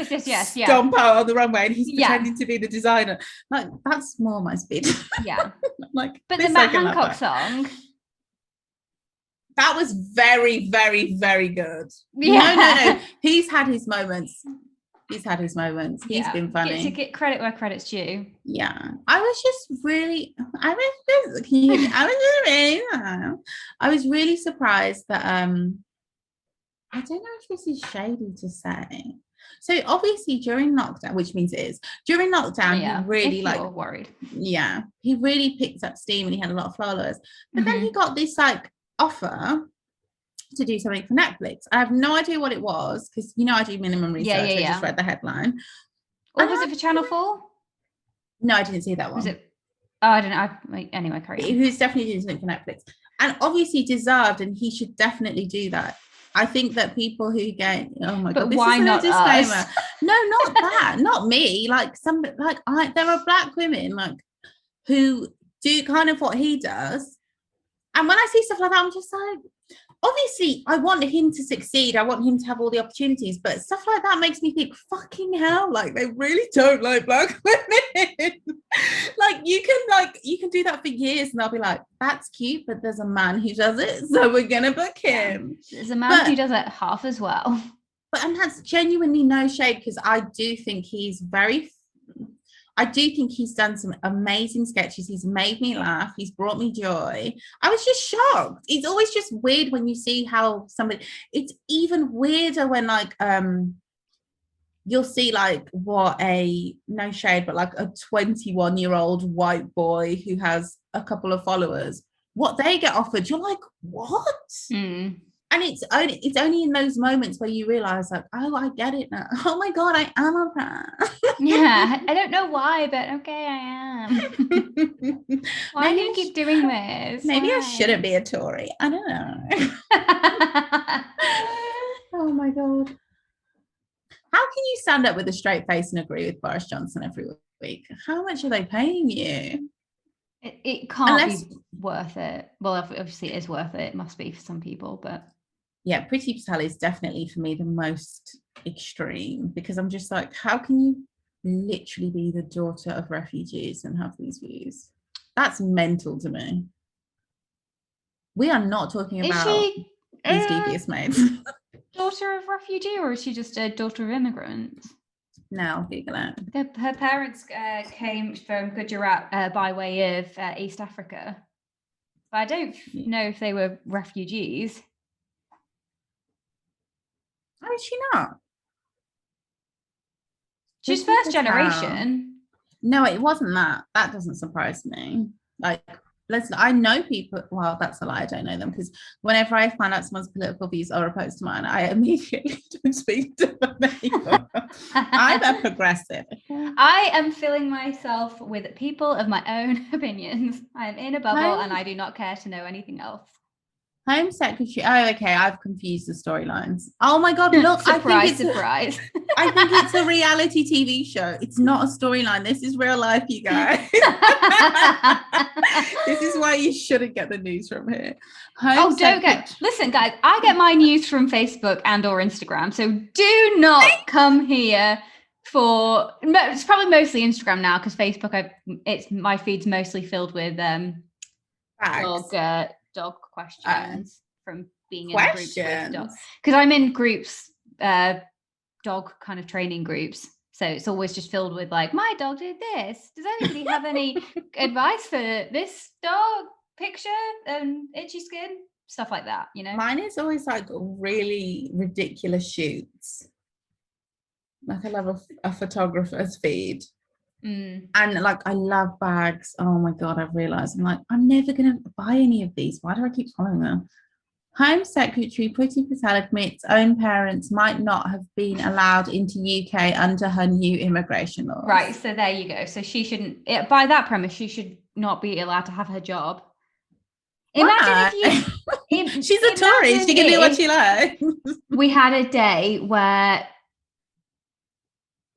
friends yes, stomp out on the runway and he's pretending to be the designer. Like, that's more my speed. Yeah. Like, but the Matt Hancock song, that was very, very, very good. Yeah. No. He's had his moments. He's been funny. To get credit where credit's due. Yeah. I was really surprised that I don't know if this is shady to say. So obviously during lockdown, which means it is, during lockdown, he really worried. Yeah. He really picked up steam and he had a lot of followers. But then he got this like offer to do something for Netflix. I have no idea what it was because I do minimum research. I just read the headline. Or was it for Channel 4? No, I didn't see that one. Was it? Oh, I don't know. Anyway, carry on. He was definitely doing something for Netflix, and obviously deserved, and he should definitely do that. I think that people who get, oh my God, this why isn't not a disclaimer. Us? No, not that, not me. Like there are Black women like who do kind of what he does, And when I see stuff like that, I'm just like, obviously, I want him to succeed. I want him to have all the opportunities. But stuff like that makes me think, fucking hell, like they really don't like black women. Like you can do that for years, and they'll be like, that's cute, but there's a man who does it, so we're gonna book him. There's a man who does it half as well. But and that's genuinely no shade, because I do think he's done some amazing sketches. He's made me laugh. He's brought me joy. I was just shocked. It's always just weird when you see how somebody, it's even weirder when like, you'll see like no shade, but like a 21-year-old white boy who has a couple of followers, what they get offered, you're like, what? And it's only in those moments where you realize like, oh, I get it now. Oh my God, I am a fan. Yeah, I don't know why, but okay, I am. Why do you keep doing this? Maybe I shouldn't be a Tory. I don't know. Oh my God. How can you stand up with a straight face and agree with Boris Johnson every week? How much are they paying you? It can't be worth it. Well, obviously it is worth it. It must be for some people, but yeah, Priti Patel is definitely for me the most extreme, because I'm just like, how can you literally be the daughter of refugees and have these views? That's mental to me. We are not talking about these devious maids. Daughter of refugee, or is she just a daughter of immigrants? No, Google it. Her parents came from Gujarat by way of East Africa, but I don't know if they were refugees. How is she not? She's first generation. No, it wasn't that. That doesn't surprise me. Like, I know people. Well, that's a lie. I don't know them, because whenever I find out someone's political views are opposed to mine, I immediately don't speak to them anymore. I'm a progressive. I am filling myself with people of my own opinions. I'm in a bubble, and I do not care to know anything else. Home Secretary. Oh, okay. I've confused the storylines. Oh my God! Look, surprise! I think it's a reality TV show. It's not a storyline. This is real life, you guys. This is why you shouldn't get the news from here. Listen, guys. I get my news from Facebook and/or Instagram. So do not come here for. It's probably mostly Instagram now, because Facebook. My feed's mostly filled with dog questions from being in groups with dogs, because I'm in groups, dog kind of training groups, so it's always just filled with like, my dog did this, does anybody have any advice for this dog, picture and itchy skin, stuff like that, you know. Mine is always like really ridiculous shoots, like I love a photographer's feed. And like, I love bags. Oh my God, I've realized I'm like, I'm never gonna buy any of these. Why do I keep following them? Home Secretary Priti Patel admits own parents might not have been allowed into UK under her new immigration laws. Right, so there you go. So she shouldn't, by that premise, she should not be allowed to have her job. Imagine if you she's a Tory, she can do what she likes. We had a day where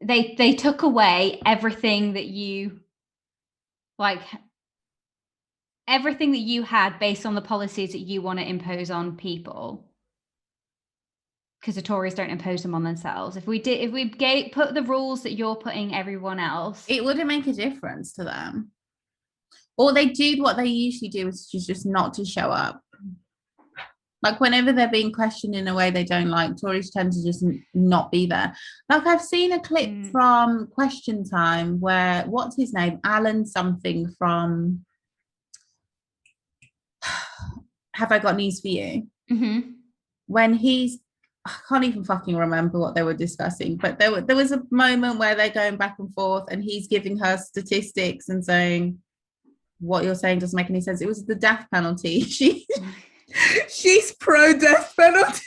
they took away everything that you had based on the policies that you want to impose on people, because the Tories don't impose them on themselves. If we put the rules that you're putting everyone else, it wouldn't make a difference to them. Or they do what they usually do, is just not to show up. Like, whenever they're being questioned in a way they don't like, Tories tend to just not be there. Like, I've seen a clip from Question Time where, what's his name? Alan something from Have I Got News for You? Mm-hmm. When I can't even fucking remember what they were discussing, but there was a moment where they're going back and forth, and he's giving her statistics and saying, what you're saying doesn't make any sense. It was the death penalty. She's pro death penalty,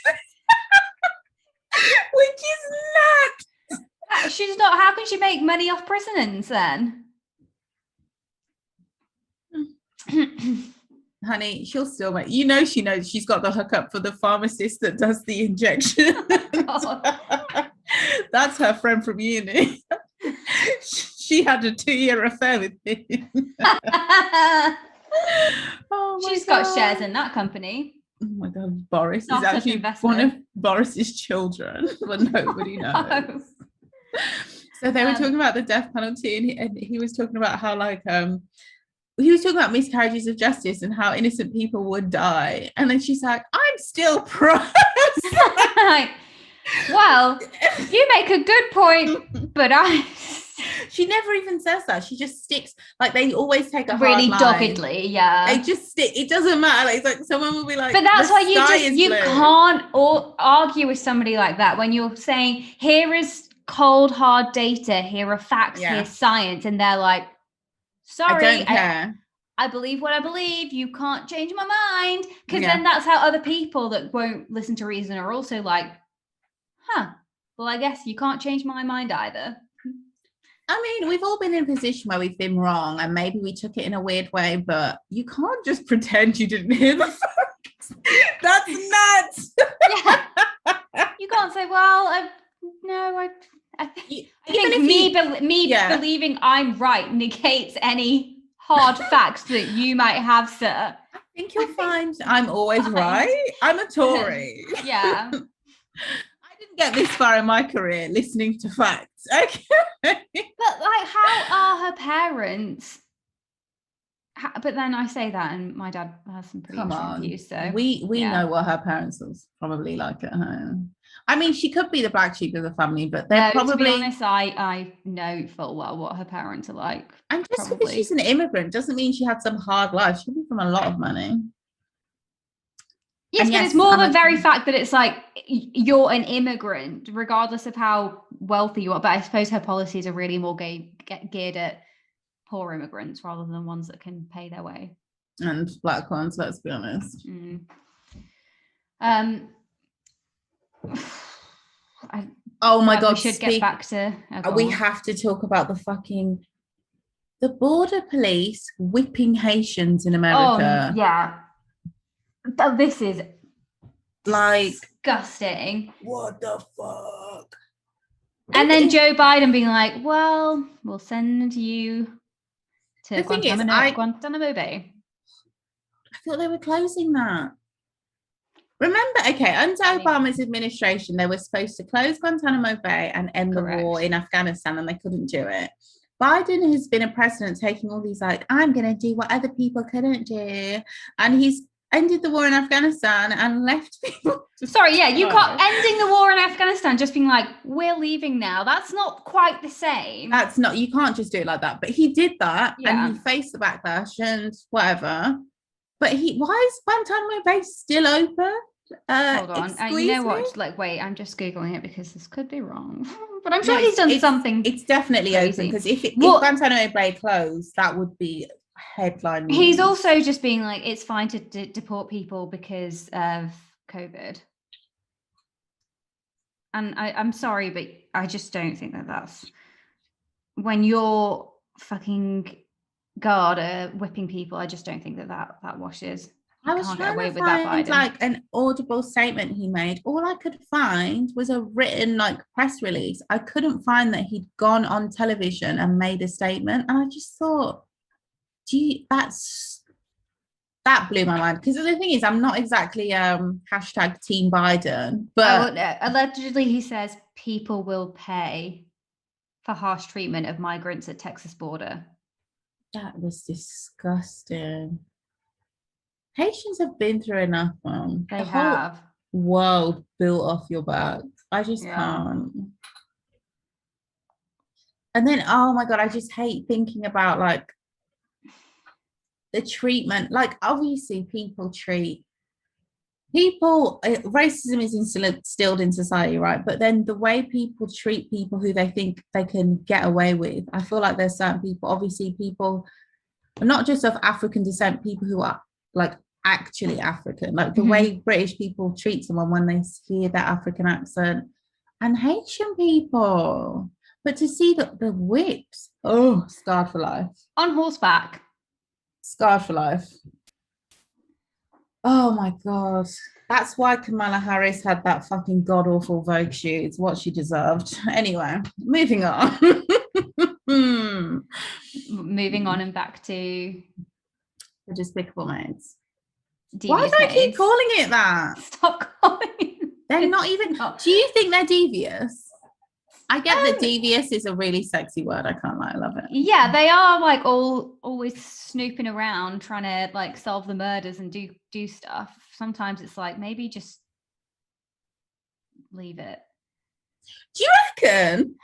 which is nuts. She's not. How can she make money off prisons then? Honey, she'll still make. You know, she knows she's got the hookup for the pharmacist that does the injection. That's her friend from uni. She had a 2-year affair with him. Oh, she's God. got shares in that company. Oh my God, Boris Startup is actually investment. one of Boris's children, but nobody knows. No. So they were talking about the death penalty, and he was talking about how he was talking about miscarriages of justice and how innocent people would die. And then she's like, I'm still pro. Well, you make a good point, but She never even says that. She just sticks, like, they always take a really hard line. doggedly, yeah. They just stick. It doesn't matter. Like someone will be like, but that's why you blue. can't argue with somebody like that when you're saying, here is cold hard data, here are facts, here's science, and they're like, sorry, I don't care. I believe what I believe. You can't change my mind. Because then that's how other people that won't listen to reason are also like, well, I guess you can't change my mind either. I mean, we've all been in a position where we've been wrong and maybe we took it in a weird way, but you can't just pretend you didn't hear the facts. That's nuts. Yeah. You can't say, well, I think believing I'm right negates any hard facts that you might have, sir. I think you'll find I'm always right. I'm a Tory. Yeah. I didn't get this far in my career listening to facts. Okay. But like, how are her parents? But then I say that, and my dad has some pretty extreme views. So we know what her parents was probably like at home. I mean, she could be the black sheep of the family, but they're probably. To be honest, I know full well what her parents are like. And just because she's an immigrant doesn't mean she had some hard life. She came from a lot of money. Yes, but it's more the very fact that it's like you're an immigrant, regardless of how wealthy you are. But I suppose her policies are really more geared at poor immigrants rather than ones that can pay their way. And black ones, let's be honest. Oh my God, we should get back to... we have to talk about the border police whipping Haitians in America. Oh, yeah. But this is like disgusting. What the fuck? And then Joe Biden being like, well, we'll send you to Guantanamo Bay. I thought they were closing that. Remember, under Obama's administration, they were supposed to close Guantanamo Bay and end the war in Afghanistan, and they couldn't do it. Biden has been a president taking all these like, I'm going to do what other people couldn't do. And he's ended the war in Afghanistan and left people. You can't ending the war in Afghanistan, just being like, we're leaving now. That's not quite the same. You can't just do it like that. But he did that and he faced the backlash and whatever. But why is Guantanamo Bay still open? Hold on. You know what? Like, wait, I'm just Googling it because this could be wrong. But I'm sure he's done something. It's definitely crazy. Open because if Guantanamo Bay closed, that would be headline news. He's also just being like, it's fine to deport people because of COVID. And I'm sorry, but I just don't think that's when you're fucking guard whipping people. I just don't think that washes. I was trying to find like an audible statement he made. All I could find was a written like press release. I couldn't find that he'd gone on television and made a statement. And I just thought, that blew my mind. Because the thing is, I'm not exactly hashtag Team Biden, but allegedly he says people will pay for harsh treatment of migrants at Texas border. That was disgusting. Haitians have been through enough. They have. World built off your back. I just can't. And then, oh my God, I just hate thinking about like the treatment. Like, obviously, racism is instilled in society, right? But then the way people treat people who they think they can get away with, I feel like there's certain people, obviously, people not just of African descent, people who are like actually African, like the way British people treat someone when they hear that African accent, and Haitian people. But to see the whips, scarred for life. On horseback. Scarred for life. Oh my God. That's why Kamala Harris had that fucking god-awful Vogue shoot. It's what she deserved. Anyway, moving on. Moving on and back to the Despicable Maids. Devious Why do I keep Maids. calling it that? Stop calling it. They're not even. Do you think they're devious? I get that devious is a really sexy word. I can't lie, I love it. Yeah, they are like always snooping around trying to like solve the murders and do stuff. Sometimes it's like maybe just leave it. Do you reckon?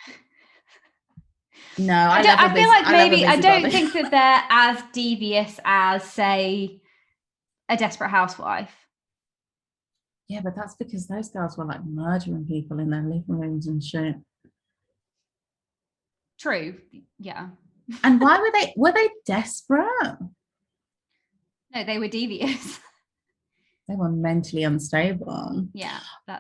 No, I don't think that they're as devious as, say, a Desperate Housewife. Yeah, but that's because those girls were like murdering people in their living rooms and shit. True. Yeah. And why were they desperate? No, they were devious. They were mentally unstable. Yeah.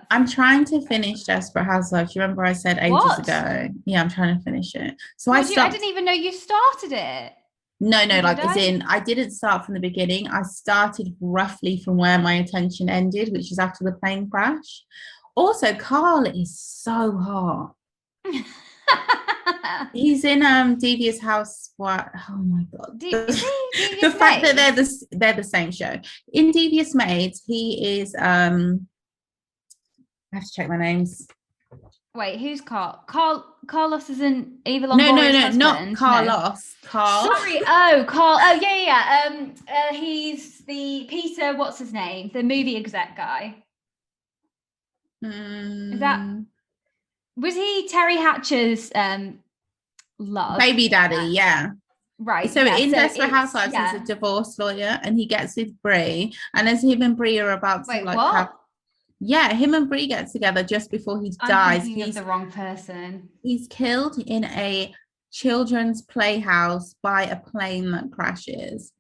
I'm trying to finish Desperate Housewives. You remember I said ages ago? Yeah, I'm trying to finish it. So I didn't even know you started it. No, as in I didn't start from the beginning. I started roughly from where my attention ended, which is after the plane crash. Also, Carl is so hot. He's in Devious House. What? Oh my god! The fact that they're the same show. In Devious Maids, he is. I have to check my names. Wait, who's Carl? Carlos is an Eva Longoria's husband. Not Carlos. No. Carl. Sorry. Oh, Carl. Oh, yeah. He's the Peter. What's his name? The movie exec guy. Was he Terry Hatcher's love? Baby daddy, yeah. Right. So in Desperate Housewives, he's a divorce lawyer, and he gets with Brie, and as him and Brie are about to him and Brie get together just before he dies. He's the wrong person. He's killed in a children's playhouse by a plane that crashes.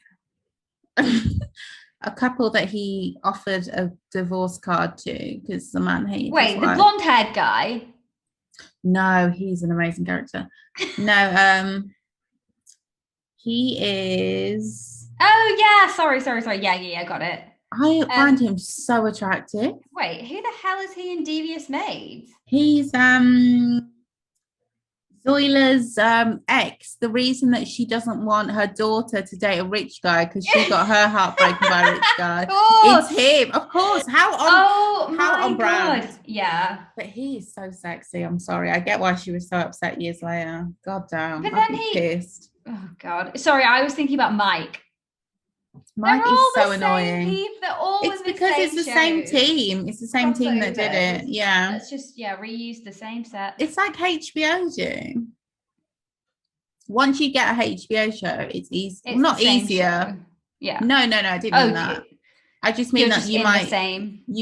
A couple that he offered a divorce card to because the man hated. Wait, the blonde-haired guy? No, he's an amazing character. No, he is. Oh yeah, sorry. Yeah, got it. I find him so attractive. Wait, who the hell is he in Devious Maids? He's Zoila's ex. The reason that she doesn't want her daughter to date a rich guy because she got her heart broken by a rich guy. It's him, of course. How on brand? God. Yeah, but he is so sexy. I'm sorry. I get why she was so upset years later. God damn. But then pissed. Oh God. Sorry, I was thinking about Mike. Mike is so annoying. It's because it's the same team. It's the same team that did it. Yeah. Let's just reuse the same set. It's like HBO do. Once you get a HBO show, it's easy. It's not easier. Show. Yeah. No, I didn't mean that. I just mean that you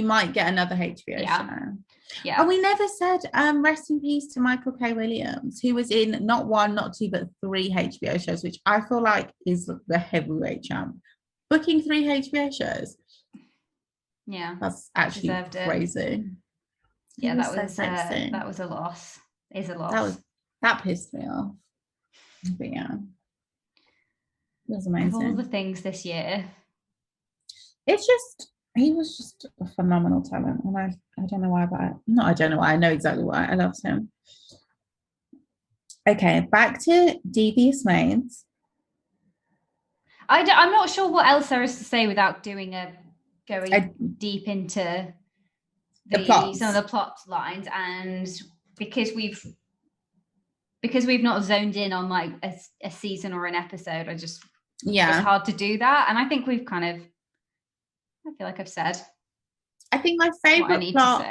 might get another HBO show. Yeah. And we never said rest in peace to Michael K. Williams, who was in not one, not two, but 3 HBO shows, which I feel like is the heavyweight champ. Booking 3 HBO shows. Yeah. That's actually crazy. Yeah, that was a loss. Is a loss. That pissed me off. But yeah. It was amazing. Of all the things this year. He was just a phenomenal talent. And I don't know why, I know exactly why. I loved him. Okay, back to Devious Maids. I'm not sure what else there is to say without going deep into some of the plot lines, and because we've not zoned in on like a season or an episode, it's hard to do that. And I think we've I feel like I've said. I think my favourite plot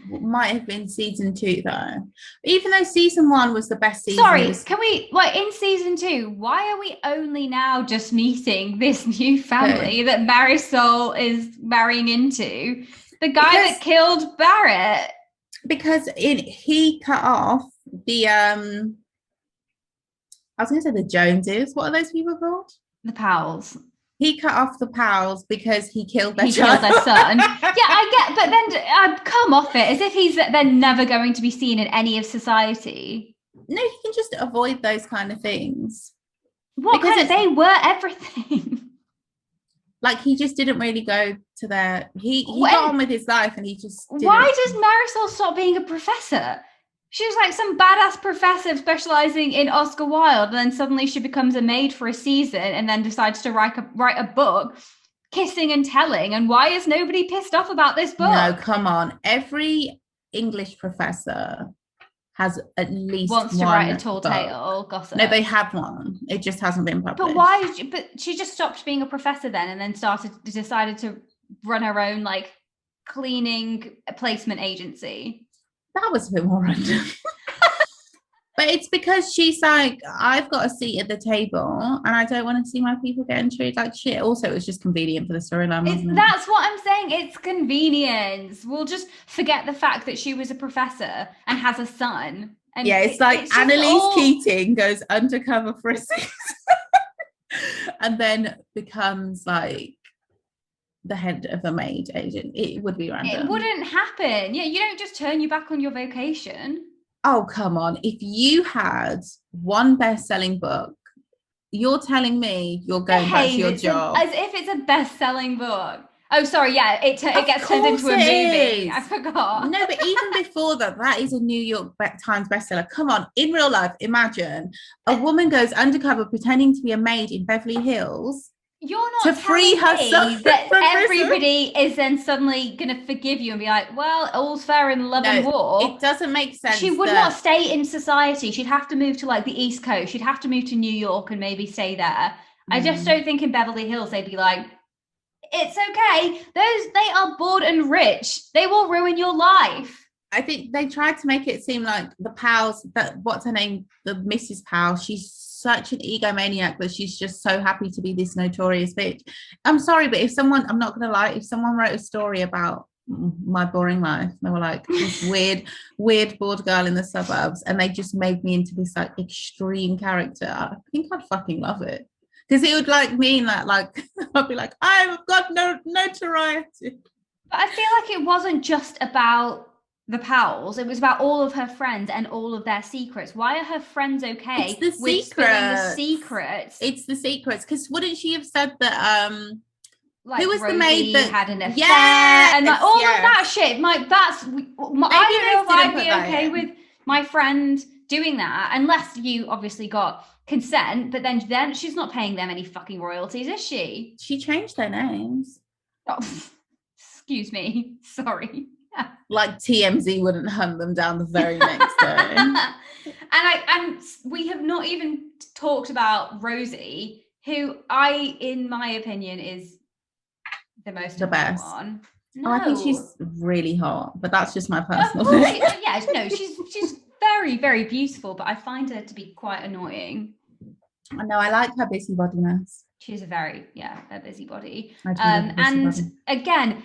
might have been season 2, though. Even though season 1 was the best season. Sorry, can we? In season 2, why are we only now just meeting this new family that Marisol is marrying into? The guy that killed Barrett. Because he cut off the I was going to say the Joneses. What are those people called? The Powells. He cut off the Powells because he killed their son. Yeah, I get, but then come off it as if he's then never going to be seen in any of society. No, you can just avoid those kind of things. They were everything. Like he just didn't really go to their. He got on with his life, and he just. Why does Marisol stop being a professor? She was like some badass professor specializing in Oscar Wilde, and then suddenly she becomes a maid for a season and then decides to write a book, kissing and telling, and why is nobody pissed off about this book? No, come on. Every English professor has at least wants to write a tall tale gossip. No, they have one. It just hasn't been published. But why? But she just stopped being a professor then, and then decided to run her own like cleaning placement agency. That was a bit more random. But it's because she's like, I've got a seat at the table and I don't want to see my people getting treated like shit. Also, it was just convenient for the storyline, wasn't it? That's what I'm saying. It's convenience. We'll just forget the fact that she was a professor and has a son. And yeah, it's like Annalise Keating goes undercover for a season and then becomes like the head of a maid agent. It would be random. It wouldn't happen. Yeah, you don't just turn your back on your vocation. Oh, come on. If you had one best-selling book, you're telling me you're going back to your job. As if it's a best-selling book. Oh, sorry. Yeah, it gets turned into a movie. I forgot. No, but even before that is a New York Times bestseller. Come on. In real life, imagine a woman goes undercover pretending to be a maid in Beverly Hills. You're not to free herself that everybody is then suddenly going to forgive you and be like, well, all's fair in love and war. It doesn't make sense. She would not stay in society. She'd have to move to like the East Coast. She'd have to move to New York and maybe stay there. I just don't think in Beverly Hills they'd be like, it's okay. They are bored and rich. They will ruin your life. I think they tried to make it seem like the Powell's, what's her name? The Mrs. Powell. She's such an egomaniac that she's just so happy to be this notorious bitch. I'm sorry, but I'm not gonna lie, if someone wrote a story about my boring life, they were like this weird bored girl in the suburbs, and they just made me into this like extreme character, I think I'd fucking love it, because it would like mean that like I'd be like, I've got no notoriety. But I feel like it wasn't just about the Powells, it was about all of her friends and all of their secrets. Why are her friends okay with spilling the secrets? It's the secrets, because wouldn't she have said that like who was Rosie the maid that had an affair and like all of that shit? I don't know if I'd be okay with my friend doing that unless you obviously got consent, but then she's not paying them any fucking royalties, is she? She changed their names. Oh, excuse me, sorry. Like TMZ wouldn't hunt them down the very next day. and we have not even talked about Rosie, who in my opinion is the best one. No. Oh, I think she's really hot, but that's just my personal thing. She's very, very beautiful, but I find her to be quite annoying. I know, I like her busybodiness. She's a busybody. And again,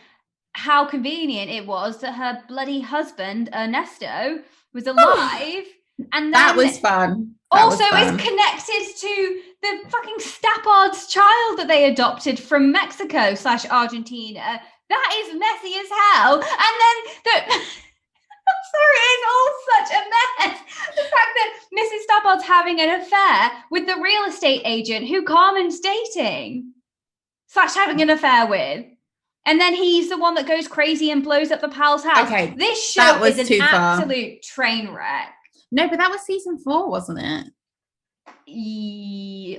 how convenient it was that her bloody husband Ernesto was alive, and that was fun. Is connected to the fucking Stappard's child that they adopted from Mexico / Argentina. That is messy as hell. And then I'm sorry, it's all such a mess. The fact that Mrs. Stappard's having an affair with the real estate agent who Carmen's dating / having an affair with. And then he's the one that goes crazy and blows up the Powell's house. Okay, this show is an absolute train wreck. No, but that was season 4, wasn't it?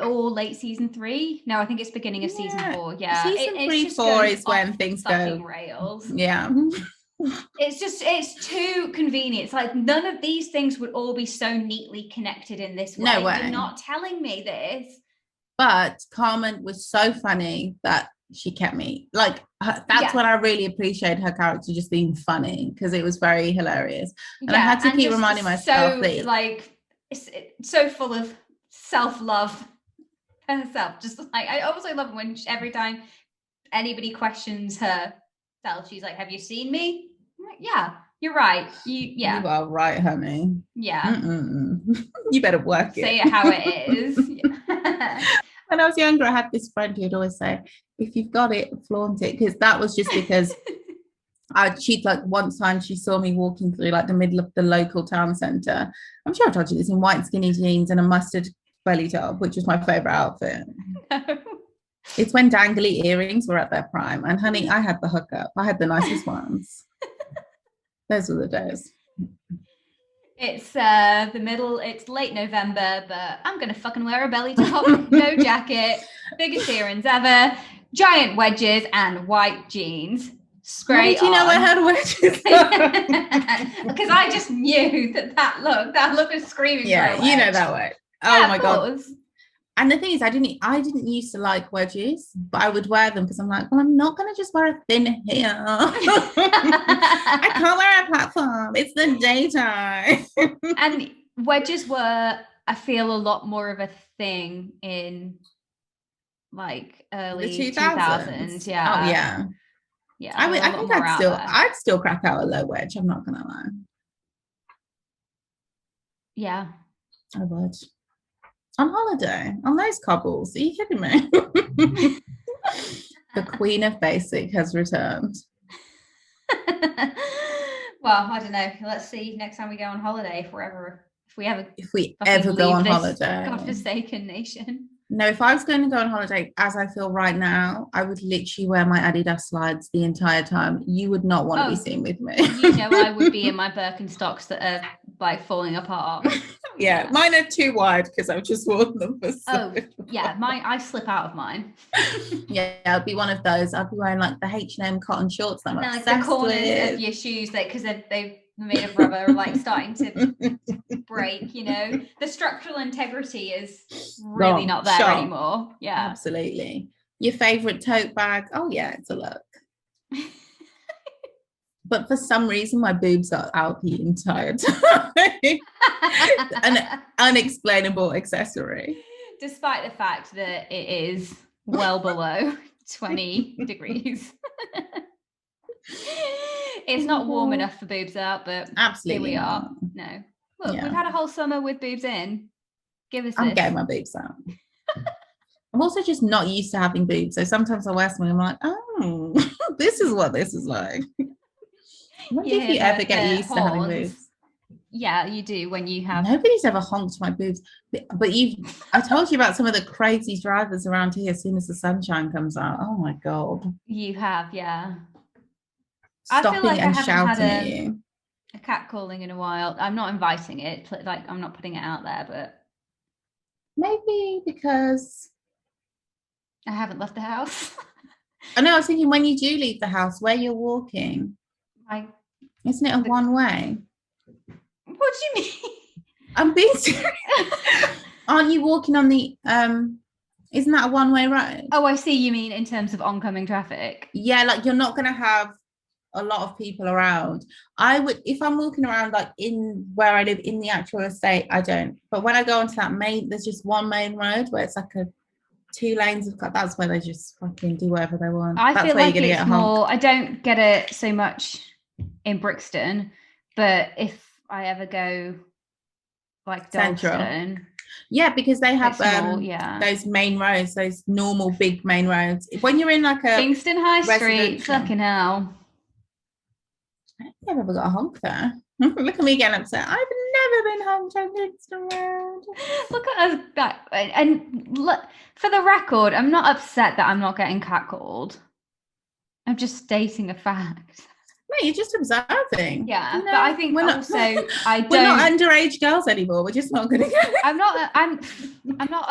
Or late season 3? No, I think it's beginning of season 4. Yeah, season 3-4 is when things go rails. Yeah, it's too convenient. It's like none of these things would all be so neatly connected in this way. No way. You're not telling me this. But Carmen was so funny that she kept me like that's what I really appreciate, her character just being funny, because it was very hilarious, and I had to keep reminding myself that like it's so full of self-love herself. Just like I also love when every time anybody questions herself, she's like, have you seen me? I'm like, yeah, you're right, you are right, honey. Yeah. You better work it. Say it how it is. When I was younger, I had this friend who'd always say, if you've got it, flaunt it. Because that was just because she'd like one time she saw me walking through like the middle of the local town centre. I'm sure I told you this, in white skinny jeans and a mustard belly top, which was my favourite outfit. No. It's when dangly earrings were at their prime. And honey, I had the hookup. I had the nicest ones. Those were the days. It's it's late November, but I'm gonna fucking wear a belly top, no jacket, biggest earrings ever, giant wedges and white jeans. How did you know I had wedges? Because I just knew that look was screaming. Yeah, for a wedge. You know that way. Oh my god! And the thing is, I didn't used to like wedges, but I would wear them because I'm like, well, I'm not gonna just wear a thin heel. I can't wear a platform. It's the daytime. And wedges were, I feel, a lot more of a thing in like early the 2000s. Yeah. Oh yeah. Yeah. I think I'd still crack out a low wedge. I'm not gonna lie. Yeah. I would. On holiday, on those cobbles. Are you kidding me? The queen of basic has returned. Well, I don't know. Let's see next time we go on holiday if we ever go on holiday. Godforsaken nation. No, if I was going to go on holiday as I feel right now, I would literally wear my Adidas slides the entire time. You would not want to be seen with me. You know, I would be in my Birkenstocks that are like falling apart. Yeah, mine are too wide because I've just worn them for so long. I slip out of mine. Yeah, I'd be one of those. I'd be wearing like the H&M cotton shorts that I'm obsessed like the corners with. of your shoes, like because they've made of rubber, are like starting to break. You know, the structural integrity is really not there anymore. Yeah, absolutely. Your favorite tote bag? Oh yeah, it's a look. But for some reason, my boobs are out the entire time. An unexplainable accessory. Despite the fact that it is well below 20 degrees. It's not warm enough for boobs out, but absolutely here we are. No. Look, we've had a whole summer with boobs in. Give us this. I'm getting my boobs out. I'm also just not used to having boobs. So sometimes I wear something, I'm like, oh, this is what this is like. I wonder if you ever get used to having boobs. Yeah, you do when you have. Nobody's ever honked my boobs, but I told you about some of the crazy drivers around here. As soon as the sunshine comes out, oh my god! You have, yeah. Stopping I feel like and I shouting haven't had at you. A cat calling in a while. I'm not inviting it. Like I'm not putting it out there, but maybe because I haven't left the house. I know. I was thinking when you do leave the house, where you're walking, isn't it a one way? What do you mean? I'm being serious. Aren't you walking on the isn't that a one-way road? Oh, I see. You mean in terms of oncoming traffic? Yeah, like you're not gonna have a lot of people around. I would, if I'm walking around like in where I live in the actual estate, I don't. But when I go onto that there's just one main road where it's like 2 lanes of car. That's where they just fucking do whatever they want. That's feel like it's more. I don't get it so much in Brixton, but if I ever go like Dalston, yeah, because they have those main roads, those normal big main roads. When you're in like a Kingston High Street, fucking hell. I don't think I've ever got a honk there. Look at me getting upset. I've never been honked on Kingston Road. Look at us back. And look, for the record, I'm not upset that I'm not getting catcalled. I'm just stating a fact. No, you're just observing. Yeah, you know, but I think we're not underage girls anymore. We're just not going to go. I'm not an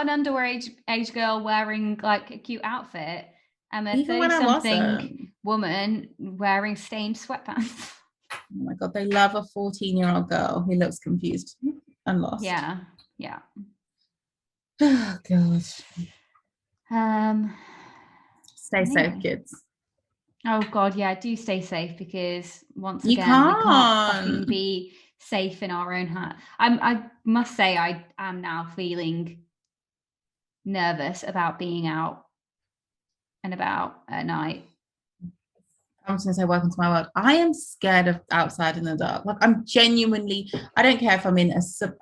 underage girl wearing like a cute outfit. I'm a 30-something woman wearing stained sweatpants. Oh my god, they love a 14-year-old girl who looks confused and lost. Yeah. Oh god. Stay safe, kids. Oh god, yeah, do stay safe because once again we can't fucking be safe in our own hat. I must say I am now feeling nervous about being out and about at night. I'm just gonna say welcome to my world. I am scared of outside in the dark. Like I'm genuinely, I don't care if I'm in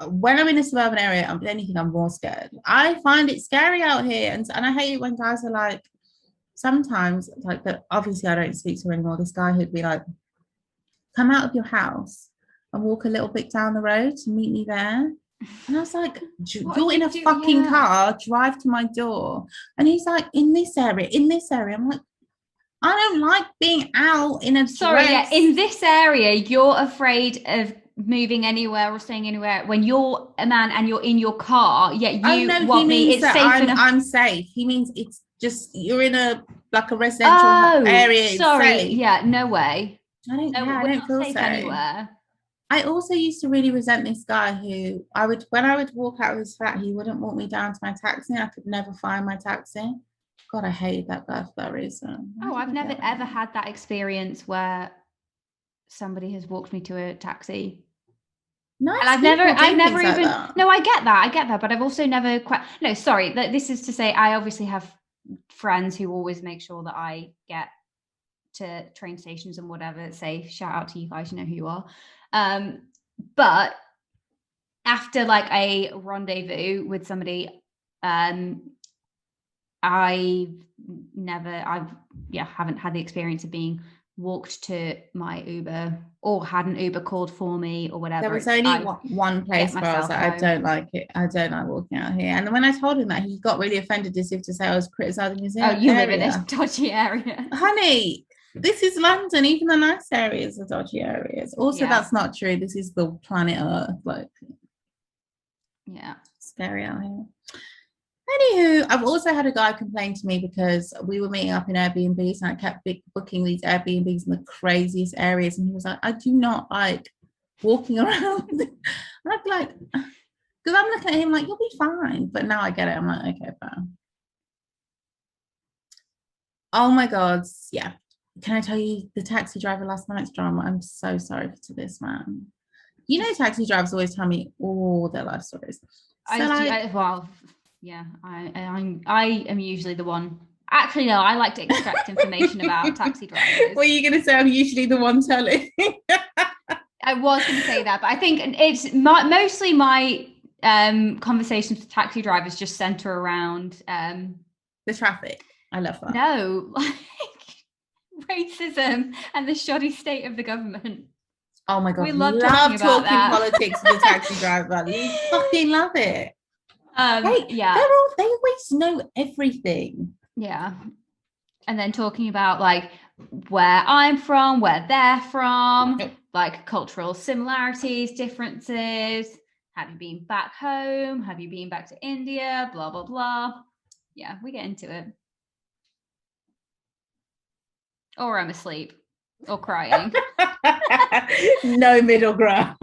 when I'm in a suburban area, if anything, I'm more scared. I find it scary out here, and I hate it when guys are like, sometimes like that. Obviously I don't speak to her anymore. This guy who'd be like, come out of your house and walk a little bit down the road to meet me there. And I was like, you're in a fucking car, drive to my door. And he's like, in this area. I'm like, I don't like being out in a dress. In this area, you're afraid of moving anywhere or staying anywhere when you're a man and you're in your car, yet you want me. It's safe enough. I'm safe. He means it's just you're in a like a residential area. Sorry. Yeah, no way. I don't feel safe so. Anywhere. I also used to really resent this guy who when I would walk out of his flat, he wouldn't walk me down to my taxi. I could never find my taxi. God, I hated that guy for that reason. I've never ever had that experience where somebody has walked me to a taxi. Nice. And I've never even. Like no, I get that, but I've also never quite. No, sorry. This is to say, I obviously have friends who always make sure that I get to train stations and whatever. Say, shout out to you guys, you know who you are. But after like a rendezvous with somebody, I haven't had the experience of being walked to my Uber or had an Uber called for me or whatever. There was only one place where I was like, I don't like it. I don't like walking out here. And when I told him that, he got really offended as if to say I was criticizing his area. Oh, you live in a dodgy area. Honey, this is London. Even the nice areas are dodgy areas. Also, that's not true. This is the planet Earth. Like, yeah, scary out here. Anywho, I've also had a guy complain to me because we were meeting up in Airbnbs and I kept booking these Airbnbs in the craziest areas. And he was like, I do not like walking around. And I'm like, because I'm looking at him like, you'll be fine. But now I get it. I'm like, okay, fine. Oh my God. Yeah. Can I tell you the taxi driver last night's drama? I'm so sorry to this man. You know, taxi drivers always tell me all their life stories. Yeah, I am usually the one. Actually, no, I like to extract information about taxi drivers. What are you going to say? I'm usually the one telling. I was going to say that, but I think it's mostly my conversations with taxi drivers just center around the traffic. I love that. No, like racism and the shoddy state of the government. Oh my God, we love talking politics with the taxi driver. We fucking love it. Yeah, they always know everything. Yeah, and then talking about like where I'm from, where they're from, like cultural similarities, differences. Have you been back home? Have you been back to India? Blah blah blah. Yeah, we get into it. Or I'm asleep. Or crying. No middle ground.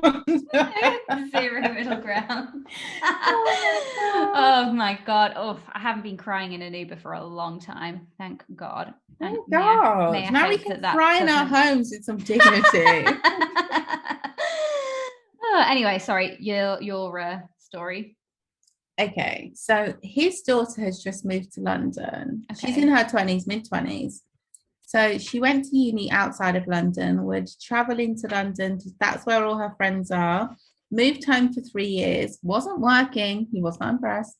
Zero middle ground. Oh my God. Oh, I haven't been crying in an Uber for a long time. Thank God. Oh God. Now we can cry in our homes with some dignity. Anyway, sorry, your story. Okay, so his daughter has just moved to London. Okay. She's in her 20s, mid-20s. So she went to uni outside of London, would travel into London. That's where all her friends are. Moved home for 3 years. Wasn't working. He was not impressed.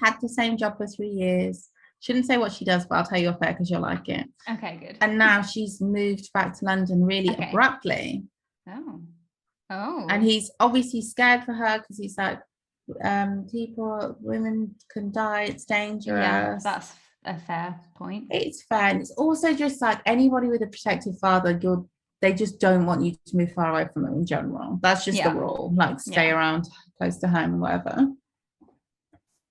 Had the same job for 3 years. Shouldn't say what she does, but I'll tell you off air because you'll like it. Okay, good. And now she's moved back to London really abruptly. Oh. And he's obviously scared for her because he's like, women can die. It's dangerous. Yeah, that's a fair point. It's fair. And it's also just like anybody with a protective father, they just don't want you to move far away from them in general. That's just the rule. Like stay around close to home or whatever.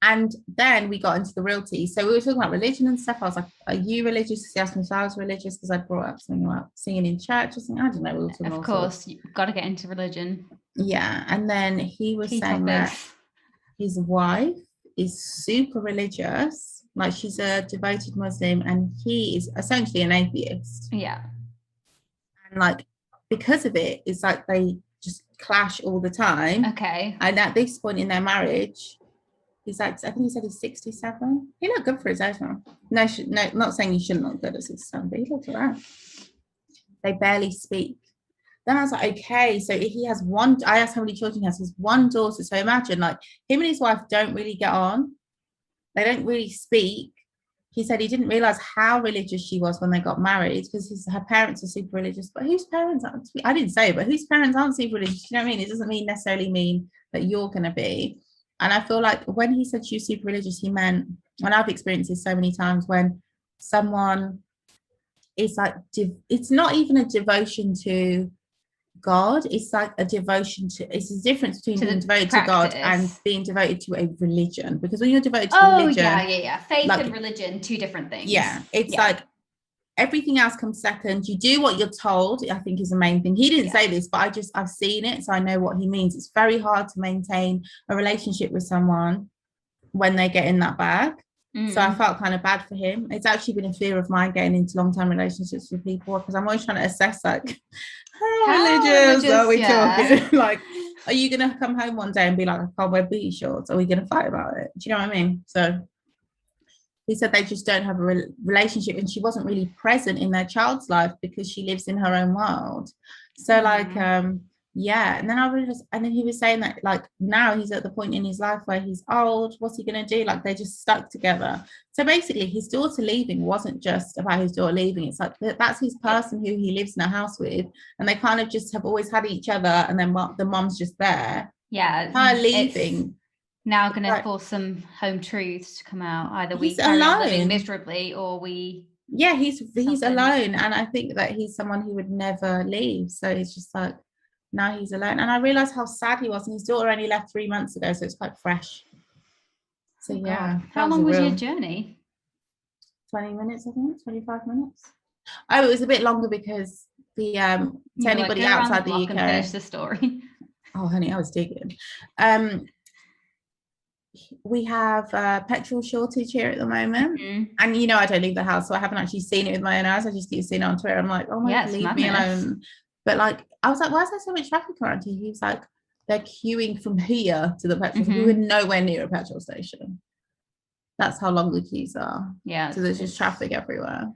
And then we got into the real tea. So we were talking about religion and stuff. I was like, are you religious? He asked me if I was religious because I brought up something about singing in church or something. I don't know. We were talking of course, you've got to get into religion. Yeah. And then he was saying that his wife is super religious. Like she's a devoted Muslim and he is essentially an atheist. Yeah. And like because of it, it's like they just clash all the time. Okay. And at this point in their marriage, he's like, I think he said he's 67. He looked good for his age now. No, not saying you shouldn't look good at 67, but he looked around. They barely speak. Then I was like, okay, so if he has I asked how many children he has. He's one daughter. So imagine like him and his wife don't really get on. They don't really speak. He said he didn't realize how religious she was when they got married because her parents are super religious. But whose parents aren't? I didn't say it, but whose parents aren't super religious? You know what I mean? It doesn't necessarily mean that you're going to be. And I feel like when he said she was super religious, he meant, and I've experienced this so many times, when someone is like, it's not even a devotion to God. It's like a devotion to, it's a difference between being devoted to God and being devoted to a religion. Because when you're devoted to religion, faith and religion, two different things. It's like everything else comes second. You do what you're told, I think, is the main thing. He didn't say this, but I've seen it, so I know what he means. It's very hard to maintain a relationship with someone when they get in that bag. So I felt kind of bad for him. It's actually been a fear of mine getting into long-term relationships with people, because I'm always trying to assess, like, how religious are we talking? Like, are you gonna come home one day and be like, I can't wear booty shorts? Are we gonna fight about it? Do you know what I mean? So he said they just don't have a relationship, and she wasn't really present in their child's life because she lives in her own world. So like and then I realized, and then he was saying that, like, now he's at the point in his life where he's old. What's he going to do? Like, they just stuck together. So basically his daughter leaving wasn't just about his daughter leaving. It's like, that's his person who he lives in a house with, and they kind of just have always had each other, and then the mom's just there. Her leaving now going to force some home truths to come out. Either we carry on living miserably, or we he's alone. And I think that he's someone who would never leave. So it's just like, now he's alone. And I realized how sad he was, and his daughter only left 3 months ago, so it's quite fresh. So how long was your journey? 20 minutes, I think. 25 minutes. Oh, it was a bit longer because the to anybody outside the UK, and finish the story. Oh honey, I was digging. We have a petrol shortage here at the moment, and you know, I don't leave the house, so I haven't actually seen it with my own eyes. I just keep seeing it on Twitter. I'm like, oh my God, leave me alone. But like, I was like, why is there so much traffic around here? He was like, they're queuing from here to the petrol station. We were nowhere near a petrol station. That's how long the queues are. So there's just traffic everywhere.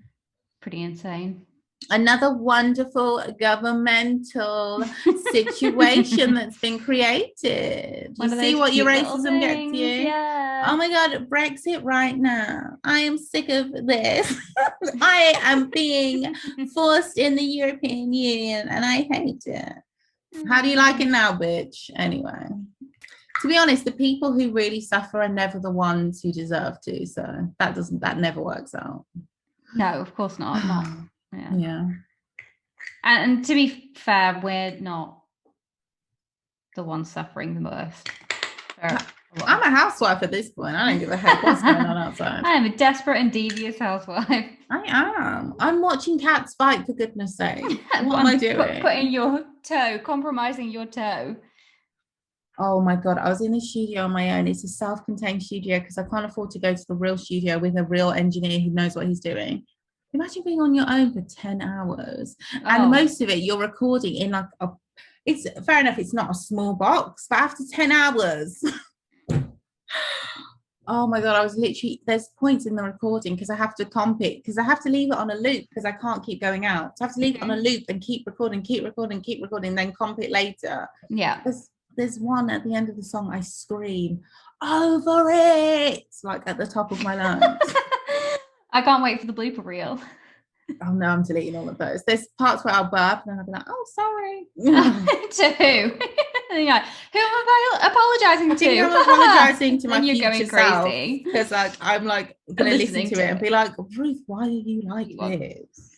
Pretty insane. Another wonderful governmental situation that's been created. You see what your racism gets you? Oh my God, Brexit right now. I am sick of this. I am being forced in the European Union, and I hate it. How do you like it now, bitch? Anyway, to be honest, the people who really suffer are never the ones who deserve to. So that never works out. No, of course not. Yeah. And to be fair, we're not the ones suffering the most. I'm a housewife at this point. I don't give a heck what's going on outside. I am a desperate and devious housewife. I am. I'm watching cats fight, for goodness sake. What am I doing? Putting your toe, compromising your toe. Oh my God, I was in the studio on my own. It's a self-contained studio because I can't afford to go to the real studio with a real engineer who knows what he's doing. Imagine being on your own for 10 hours. And most of it you're recording in like it's fair enough, it's not a small box, but after 10 hours. Oh my God, I was literally, there's points in the recording because I have to comp it, because I have to leave it on a loop because I can't keep going out. So I have to leave it on a loop and keep recording, then comp it later. Yeah. There's one at the end of the song, I scream, over it, like at the top of my lungs. I can't wait for the blooper reel. Oh no, I'm deleting all of those. There's parts where I'll burp and then I'll be like, oh, sorry. To who? Like, who am I apologizing to? I'm apologizing to my future going crazy because like I'm like gonna listen to it and be like, Ruth, why are you like this?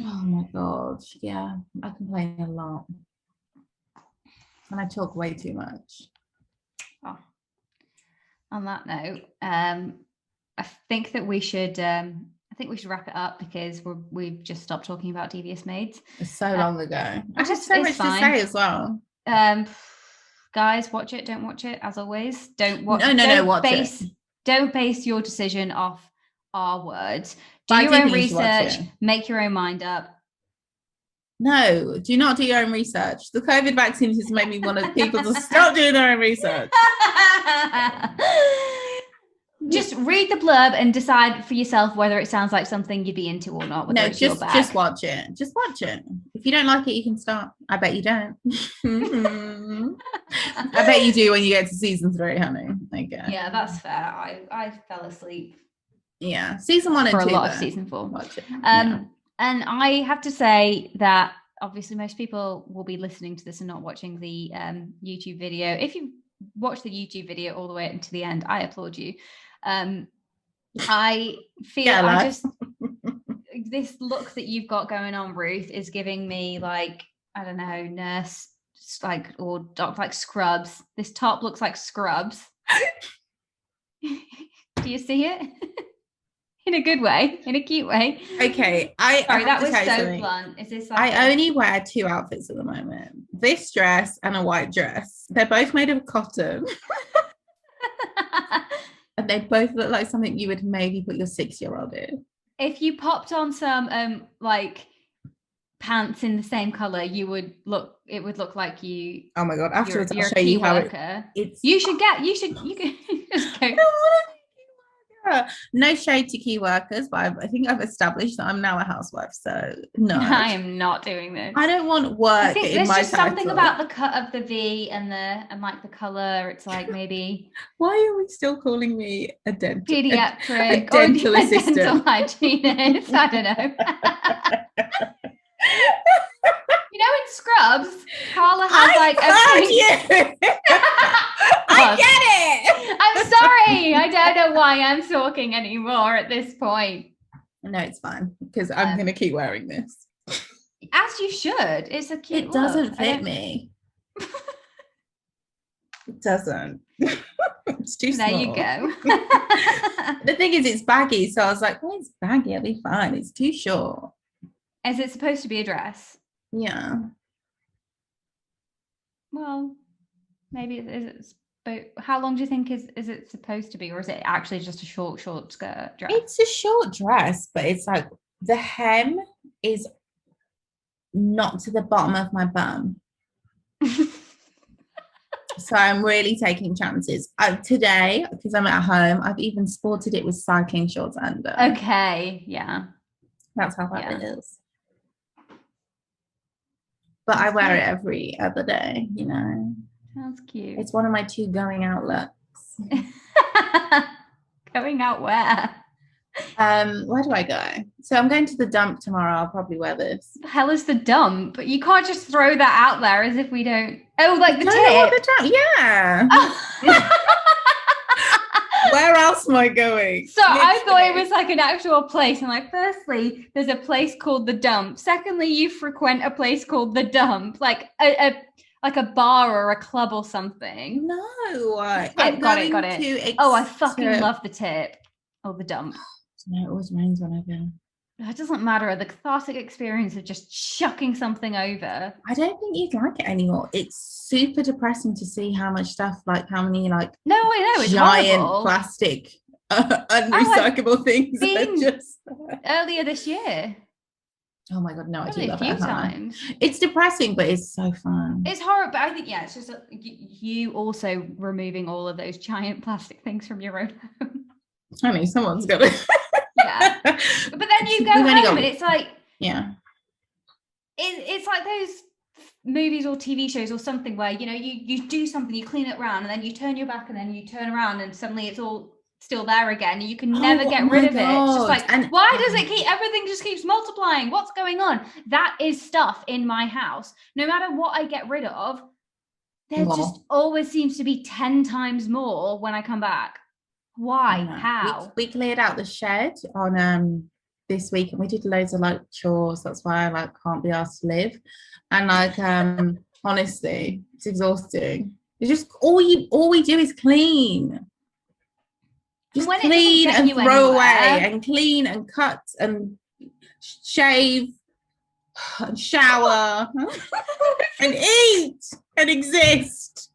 Oh my God, yeah, I complain a lot and I talk way too much. Oh. On that note, I think that we should wrap it up because we've just stopped talking about Devious Maids. It's so long ago. I have so much to say as well. Guys, watch it. Don't watch it. As always, don't watch. Watch it. Don't base your decision off our words. Do your own research. Make your own mind up. No, do not do your own research. The COVID vaccine has made me want people to stop doing their own research. Just read the blurb and decide for yourself whether it sounds like something you'd be into or not. No, just watch it. Just watch it. If you don't like it, you can stop. I bet you don't. I bet you do when you get to season 3, honey. Okay. Yeah, that's fair. I fell asleep. Yeah, season 1 and 2 for a lot of season 4. Watch it. And I have to say that obviously most people will be listening to this and not watching the YouTube video. If you watch the YouTube video all the way to the end, I applaud you. I feel this look that you've got going on, Ruth, is giving me like I don't know, nurse, like, or doc, like Scrubs. This top looks like Scrubs. Do you see it? In a good way, in a cute way. Okay, sorry, that was so blunt. Is this like I only wear 2 outfits at the moment. This dress and a white dress. They're both made of cotton. And they both look like something you would maybe put your 6-year-old in. If you popped on some like pants in the same color, it would look like you. Oh my god! Afterwards, I'll show you how it's. You can just go. No shade to key workers, but I think I've established that I'm now a housewife, so no. I am not doing this. I don't want work. I think there's just something about the cut of the V and like the color. It's like maybe. Why are we still calling me a pediatric a dental assistant, dental hygienist? I don't know. You know, in Scrubs, Carla has like a I get it. I'm sorry. I don't know why I'm talking anymore at this point. No, it's fine because I'm going to keep wearing this. As you should. It's a cute It doesn't fit me. It doesn't. It's too small. There you go. The thing is, it's baggy. So I was like, well, it's baggy. It'll be fine. It's too short. Is it supposed to be a dress? Yeah. Well, maybe is it. How long do you think is it supposed to be, or is it actually just a short skirt dress? It's a short dress, but it's like the hem is not to the bottom of my bum. So I'm really taking chances. Today, because I'm at home, I've even sported it with cycling shorts under. Okay, yeah. That's how bad it is. But I wear it every other day, you know. Sounds cute. It's one of my 2 going out looks. Going out where? Where do I go? So I'm going to the dump tomorrow. I'll probably wear this. What the hell is the dump? You can't just throw that out there as if we don't. Oh, like the tip. Yeah. Where else am I going? So literally. I thought it was like an actual place. And like, firstly, there's a place called the dump. Secondly, you frequent a place called the dump, like a bar or a club or something. No, got it. Oh, I fucking love the tip. Oh, the dump. No, it always rains when I go. It doesn't matter. The cathartic experience of just chucking something over. I don't think you'd like it anymore. It's super depressing to see how much stuff, like how many like no, I know, it's giant horrible. Plastic unrecyclable things are just earlier this year. Oh my god, no, I do love it. A few times. It's depressing, but it's so fun. It's horrible, but I think it's just you also removing all of those giant plastic things from your own home. I mean, someone's got it. Yeah, but then you go home and it's like, yeah, it's like those movies or TV shows or something where you do something, you clean it around, and then you turn your back, and then you turn around, and suddenly it's all still there again. You can never get rid of it. It's just like, why does it everything just keeps multiplying? What's going on? That is stuff in my house. No matter what I get rid of, there just always seems to be 10 times more when I come back. Why? How? We cleared out the shed on this week, and we did loads of like chores. That's why I can't be asked to live. And like honestly, it's exhausting. It's just all we do is clean. Just clean and throw away, and clean and cut and shave and shower and eat and exist.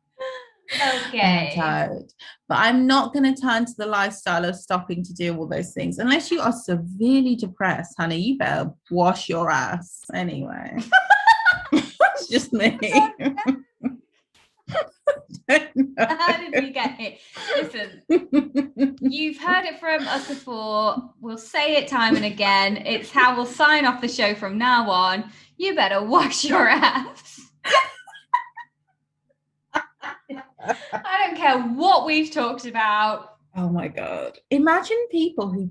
Okay. I'm tired. But I'm not going to turn to the lifestyle of stopping to do all those things. Unless you are severely depressed, honey, you better wash your ass anyway. It's just me. How did we get it? Listen, you've heard it from us before. We'll say it time and again. It's how we'll sign off the show from now on. You better wash your ass. I don't care what we've talked about. Oh my god. Imagine people who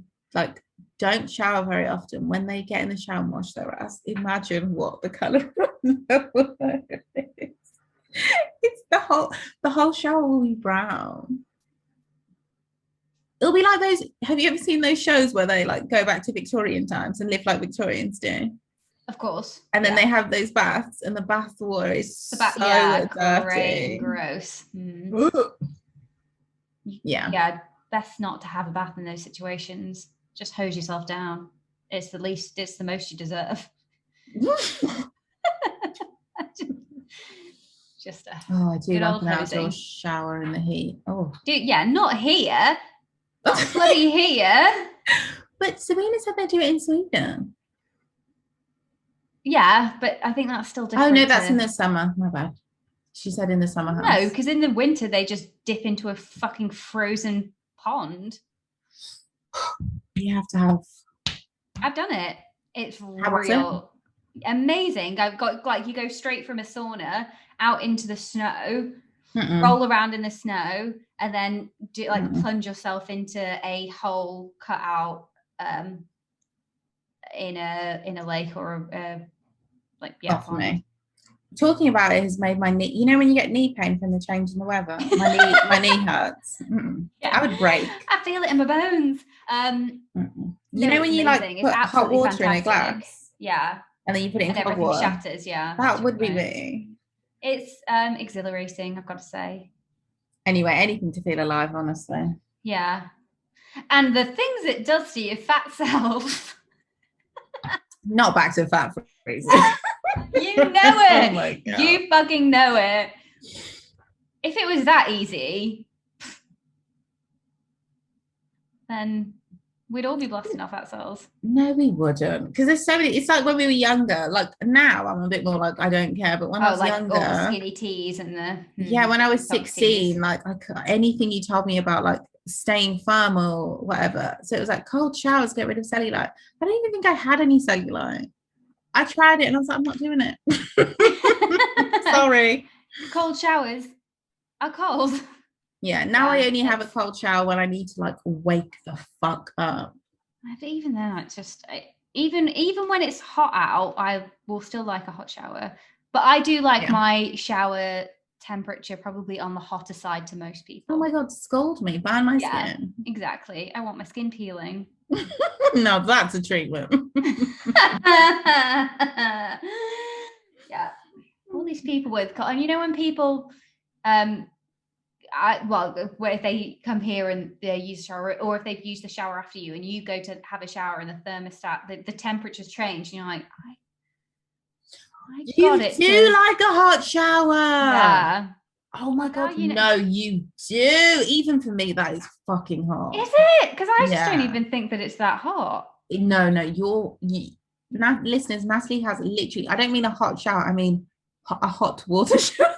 don't shower very often. When they get in the shower and wash their ass, imagine what the colour of the water is. It's the whole shower will be brown. It'll be like those. Have you ever seen those shows where they go back to Victorian times and live like Victorians do? Of course. And then they have those baths, and the bath water is so dirty. great and gross. Yeah, best not to have a bath in those situations. Just hose yourself down. It's the most you deserve. Just a I do good like old an outdoor hosing. shower in the heat. Oh, dude, yeah, not here. Not bloody here. But Sabina said they do it in Sweden. Yeah, but I think that's still different. Oh no, that's in the summer. My bad. She said in the summer house. No, because in the winter they just dip into a fucking frozen pond. You have to have. I've done it. It's real. Amazing. I've got like, you go straight from a sauna out into the snow, roll around in the snow, and then do like plunge yourself into a hole cut out in a lake or For me. Talking about it has made my knee. You know when you get knee pain from the change in the weather, my knee hurts. Yeah. I would break. I feel it in my bones. You know when you like put hot water in a glass, yeah, and then you put it in cold everything water. Shatters, yeah. That would be me. It's exhilarating, I've got to say. Anyway, anything to feel alive, honestly. Yeah, and the things it does to your fat self. Not back to fat freezing. You know it. Oh my God. You fucking know it. If it was that easy, then we'd all be blasting off fat cells. No, we wouldn't. Because there's so many. It's like when we were younger. Like now, I'm a bit more like I don't care. But when I was younger, all the skinny teas and the when I was 16, like anything you told me about like staying firm or whatever. So it was like cold showers get rid of cellulite. I don't even think I had any cellulite. I tried it and I was like, I'm not doing it. Sorry. Cold showers are cold. Yeah, now I only have a cold shower when I need to like wake the fuck up. But even then, it's just even when it's hot out, I will still like a hot shower. But I do like my shower temperature probably on the hotter side to most people. Oh my God, scald me, burn my skin. Exactly. I want my skin peeling. No, that's a treatment. Yeah, all these people with, and you know when people if they come here and they use a shower, or if they've used the shower after you and you go to have a shower and the thermostat, the temperature's changed, and you're like, you do like a hot shower. Yeah. Oh my God, no, you do. Even for me, that is fucking hot. Is it? Because I just don't even think that it's that hot. No, listeners, Natalie has literally, I don't mean a hot shower, I mean a hot water shower.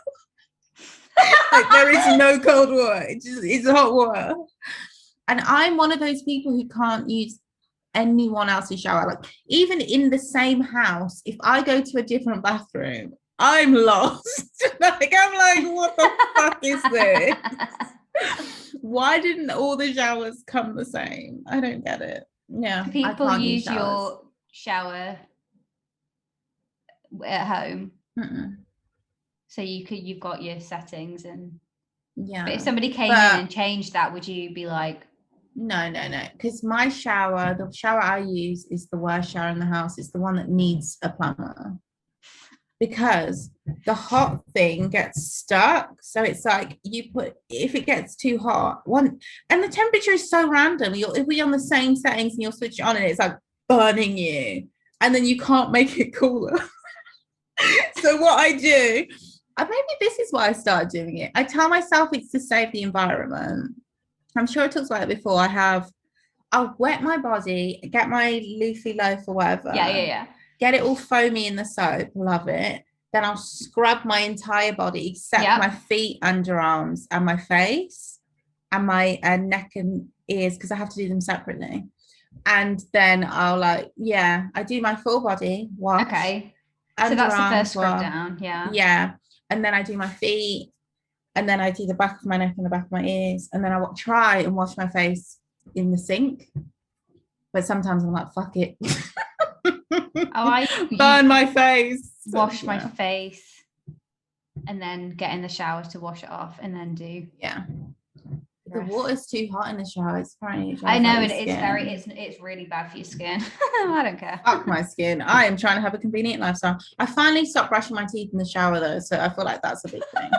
Like there is no cold water. It's hot water. And I'm one of those people who can't use anyone else's shower. Like even in the same house, if I go to a different bathroom, I'm lost. Like I'm like, what the fuck is this? Why didn't all the showers come the same? I don't get it. Yeah. People use your shower at home. So you've got your settings and but if somebody came in and changed that, would you be like, no, because my shower, the shower I use is the worst shower in the house. It's the one that needs a plumber, because the hot thing gets stuck. So it's like if it gets too hot, and the temperature is so random. If we're on the same settings and you'll switch it on and it's like burning you, and then you can't make it cooler. So what I do, maybe this is why I started doing it. I tell myself it's to save the environment. I'm sure I talked about it before. I'll wet my body, get my loofy loaf or whatever. Yeah. Get it all foamy in the soap. Love it. Then I'll scrub my entire body except my feet, underarms, and my face, and my neck and ears, because I have to do them separately. And then I'll I do my full body wash. Okay. So that's the first scrub down. Yeah. And then I do my feet, and then I do the back of my neck and the back of my ears, and then I try and wash my face in the sink. But sometimes I'm like, fuck it. Burn my face. Wash my face, and then get in the shower to wash it off, and then do. Yeah. The water's too hot in the shower. It's apparently. I know it's really bad for your skin. I don't care. Fuck my skin. I am trying to have a convenient lifestyle. I finally stopped brushing my teeth in the shower though, so I feel like that's a big thing.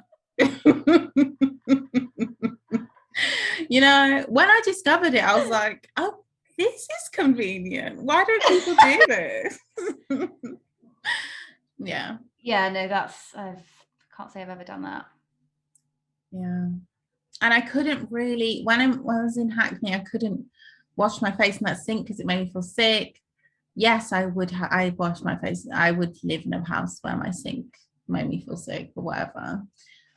You know, when I discovered it, I was like, oh, this is convenient. Why don't people do this? Yeah. Yeah, no, I can't say I've ever done that. Yeah. And I couldn't really, when I was in Hackney, I couldn't wash my face in that sink because it made me feel sick. Yes, I would. I wash my face. I would live in a house where my sink made me feel sick or whatever.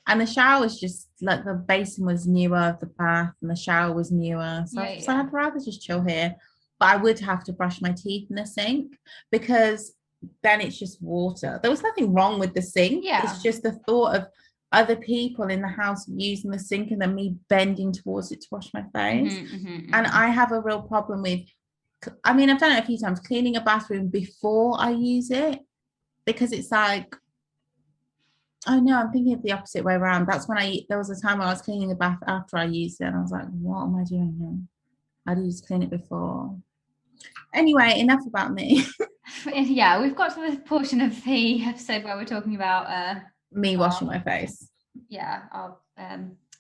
And the shower was just like the basin was newer, the bath and the shower was newer. So I'd rather just chill here. But I would have to brush my teeth in the sink because then it's just water. There was nothing wrong with the sink. Yeah. It's just the thought of other people in the house using the sink and then me bending towards it to wash my face. And I have a real problem with, I mean, I've done it a few times, cleaning a bathroom before I use it, because it's like, oh no, I'm thinking of the opposite way around. That's when there was a time when I was cleaning the bath after I used it and I was like, what am I doing here? I'd used to clean it before. Anyway, enough about me. Yeah, we've got to the portion of the episode where we're talking about me washing my face. Yeah, our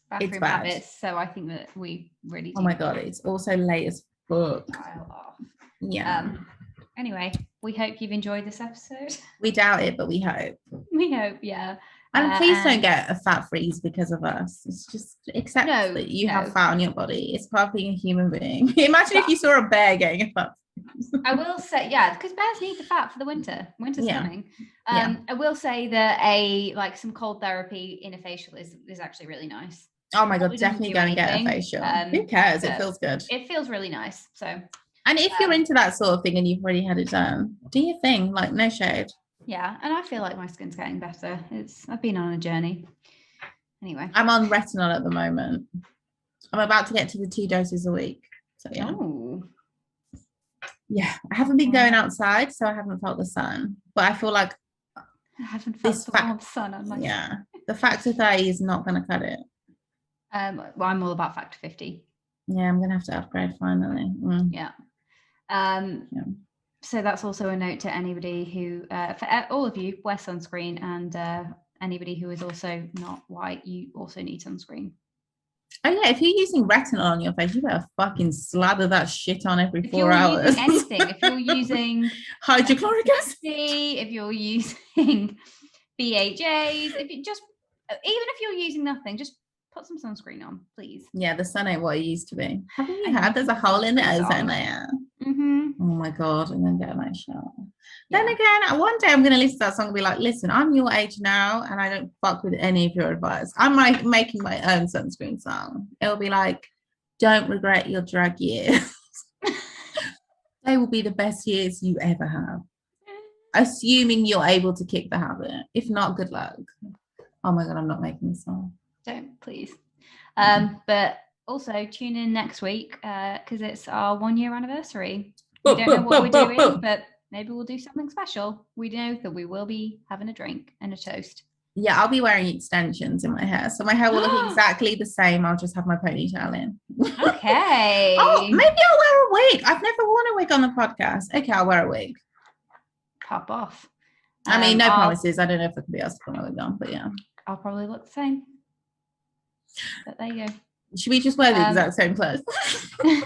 bathroom habits. So I think that we really do. Oh my god, it's also late as fuck. Yeah. Anyway, we hope you've enjoyed this episode. We doubt it, but we hope. We hope, yeah. And please don't get a fat freeze because of us. It's just accept that you have fat on your body. It's part of being a human being. Imagine if you saw a bear getting a fat freeze. I will say, yeah, because bears need the fat for the winter. Winter's coming. I will say that some cold therapy in a facial is actually really nice. Oh my god, definitely go and get a facial. Who cares? It feels good. It feels really nice. So, and if you're into that sort of thing and you've already had it done, do your thing. Like, no shade. Yeah, and I feel like my skin's getting better. I've been on a journey. Anyway, I'm on retinol at the moment. I'm about to get to the 2 doses a week. So yeah. Oh. Yeah, I haven't been going outside, so I haven't felt the sun. But I feel like I haven't felt the warm sun on my skin. The factor 30 is not going to cut it. Well, I'm all about factor 50. Yeah, I'm going to have to upgrade finally. Yeah. So that's also a note to anybody who, for all of you, wear sunscreen, and anybody who is also not white, you also need sunscreen. Oh yeah, if you're using retinol on your face, you better fucking slather that shit on every 4 hours. If you're using hydrochloric acid, if you're using BHAs, even if you're using nothing, just put some sunscreen on, please. Yeah, the sun ain't what it used to be. Haven't you had? There's a hole in the ozone layer. Oh my god, and then get a nice shower. Then again, one day I'm going to listen to that song and be like, listen, I'm your age now and I don't fuck with any of your advice. I'm like making my own sunscreen song. It'll be like, don't regret your drag years. They will be the best years you ever have, assuming you're able to kick the habit. If not, good luck. Oh my god, I'm not making this song. Don't, please. But also tune in next week because it's our 1 year anniversary. We don't know what we're doing, but maybe we'll do something special. We know that we will be having a drink and a toast. Yeah, I'll be wearing extensions in my hair, so my hair will look exactly the same. I'll just have my ponytail in. Okay. Oh, maybe I'll wear a wig. I've never worn a wig on the podcast. Okay, I'll wear a wig. Pop off. I mean, no promises. I don't know if I can be asked to put my wig on, but yeah. I'll probably look the same. But there you go. Should we just wear the exact same clothes?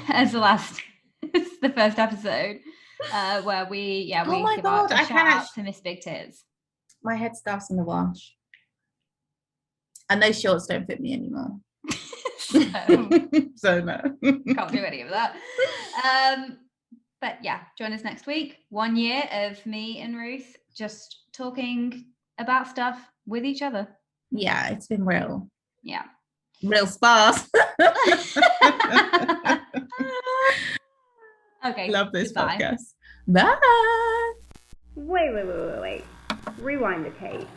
As the first episode, where we give out a shout out to Miss Big Tits. My headscarf's in the wash, and those shorts don't fit me anymore. So no, can't do any of that. But yeah, join us next week. 1 year of me and Ruth just talking about stuff with each other. Yeah, it's been real. Yeah. Real sparse. Okay. Love this podcast. Bye. Wait. Rewind the tape.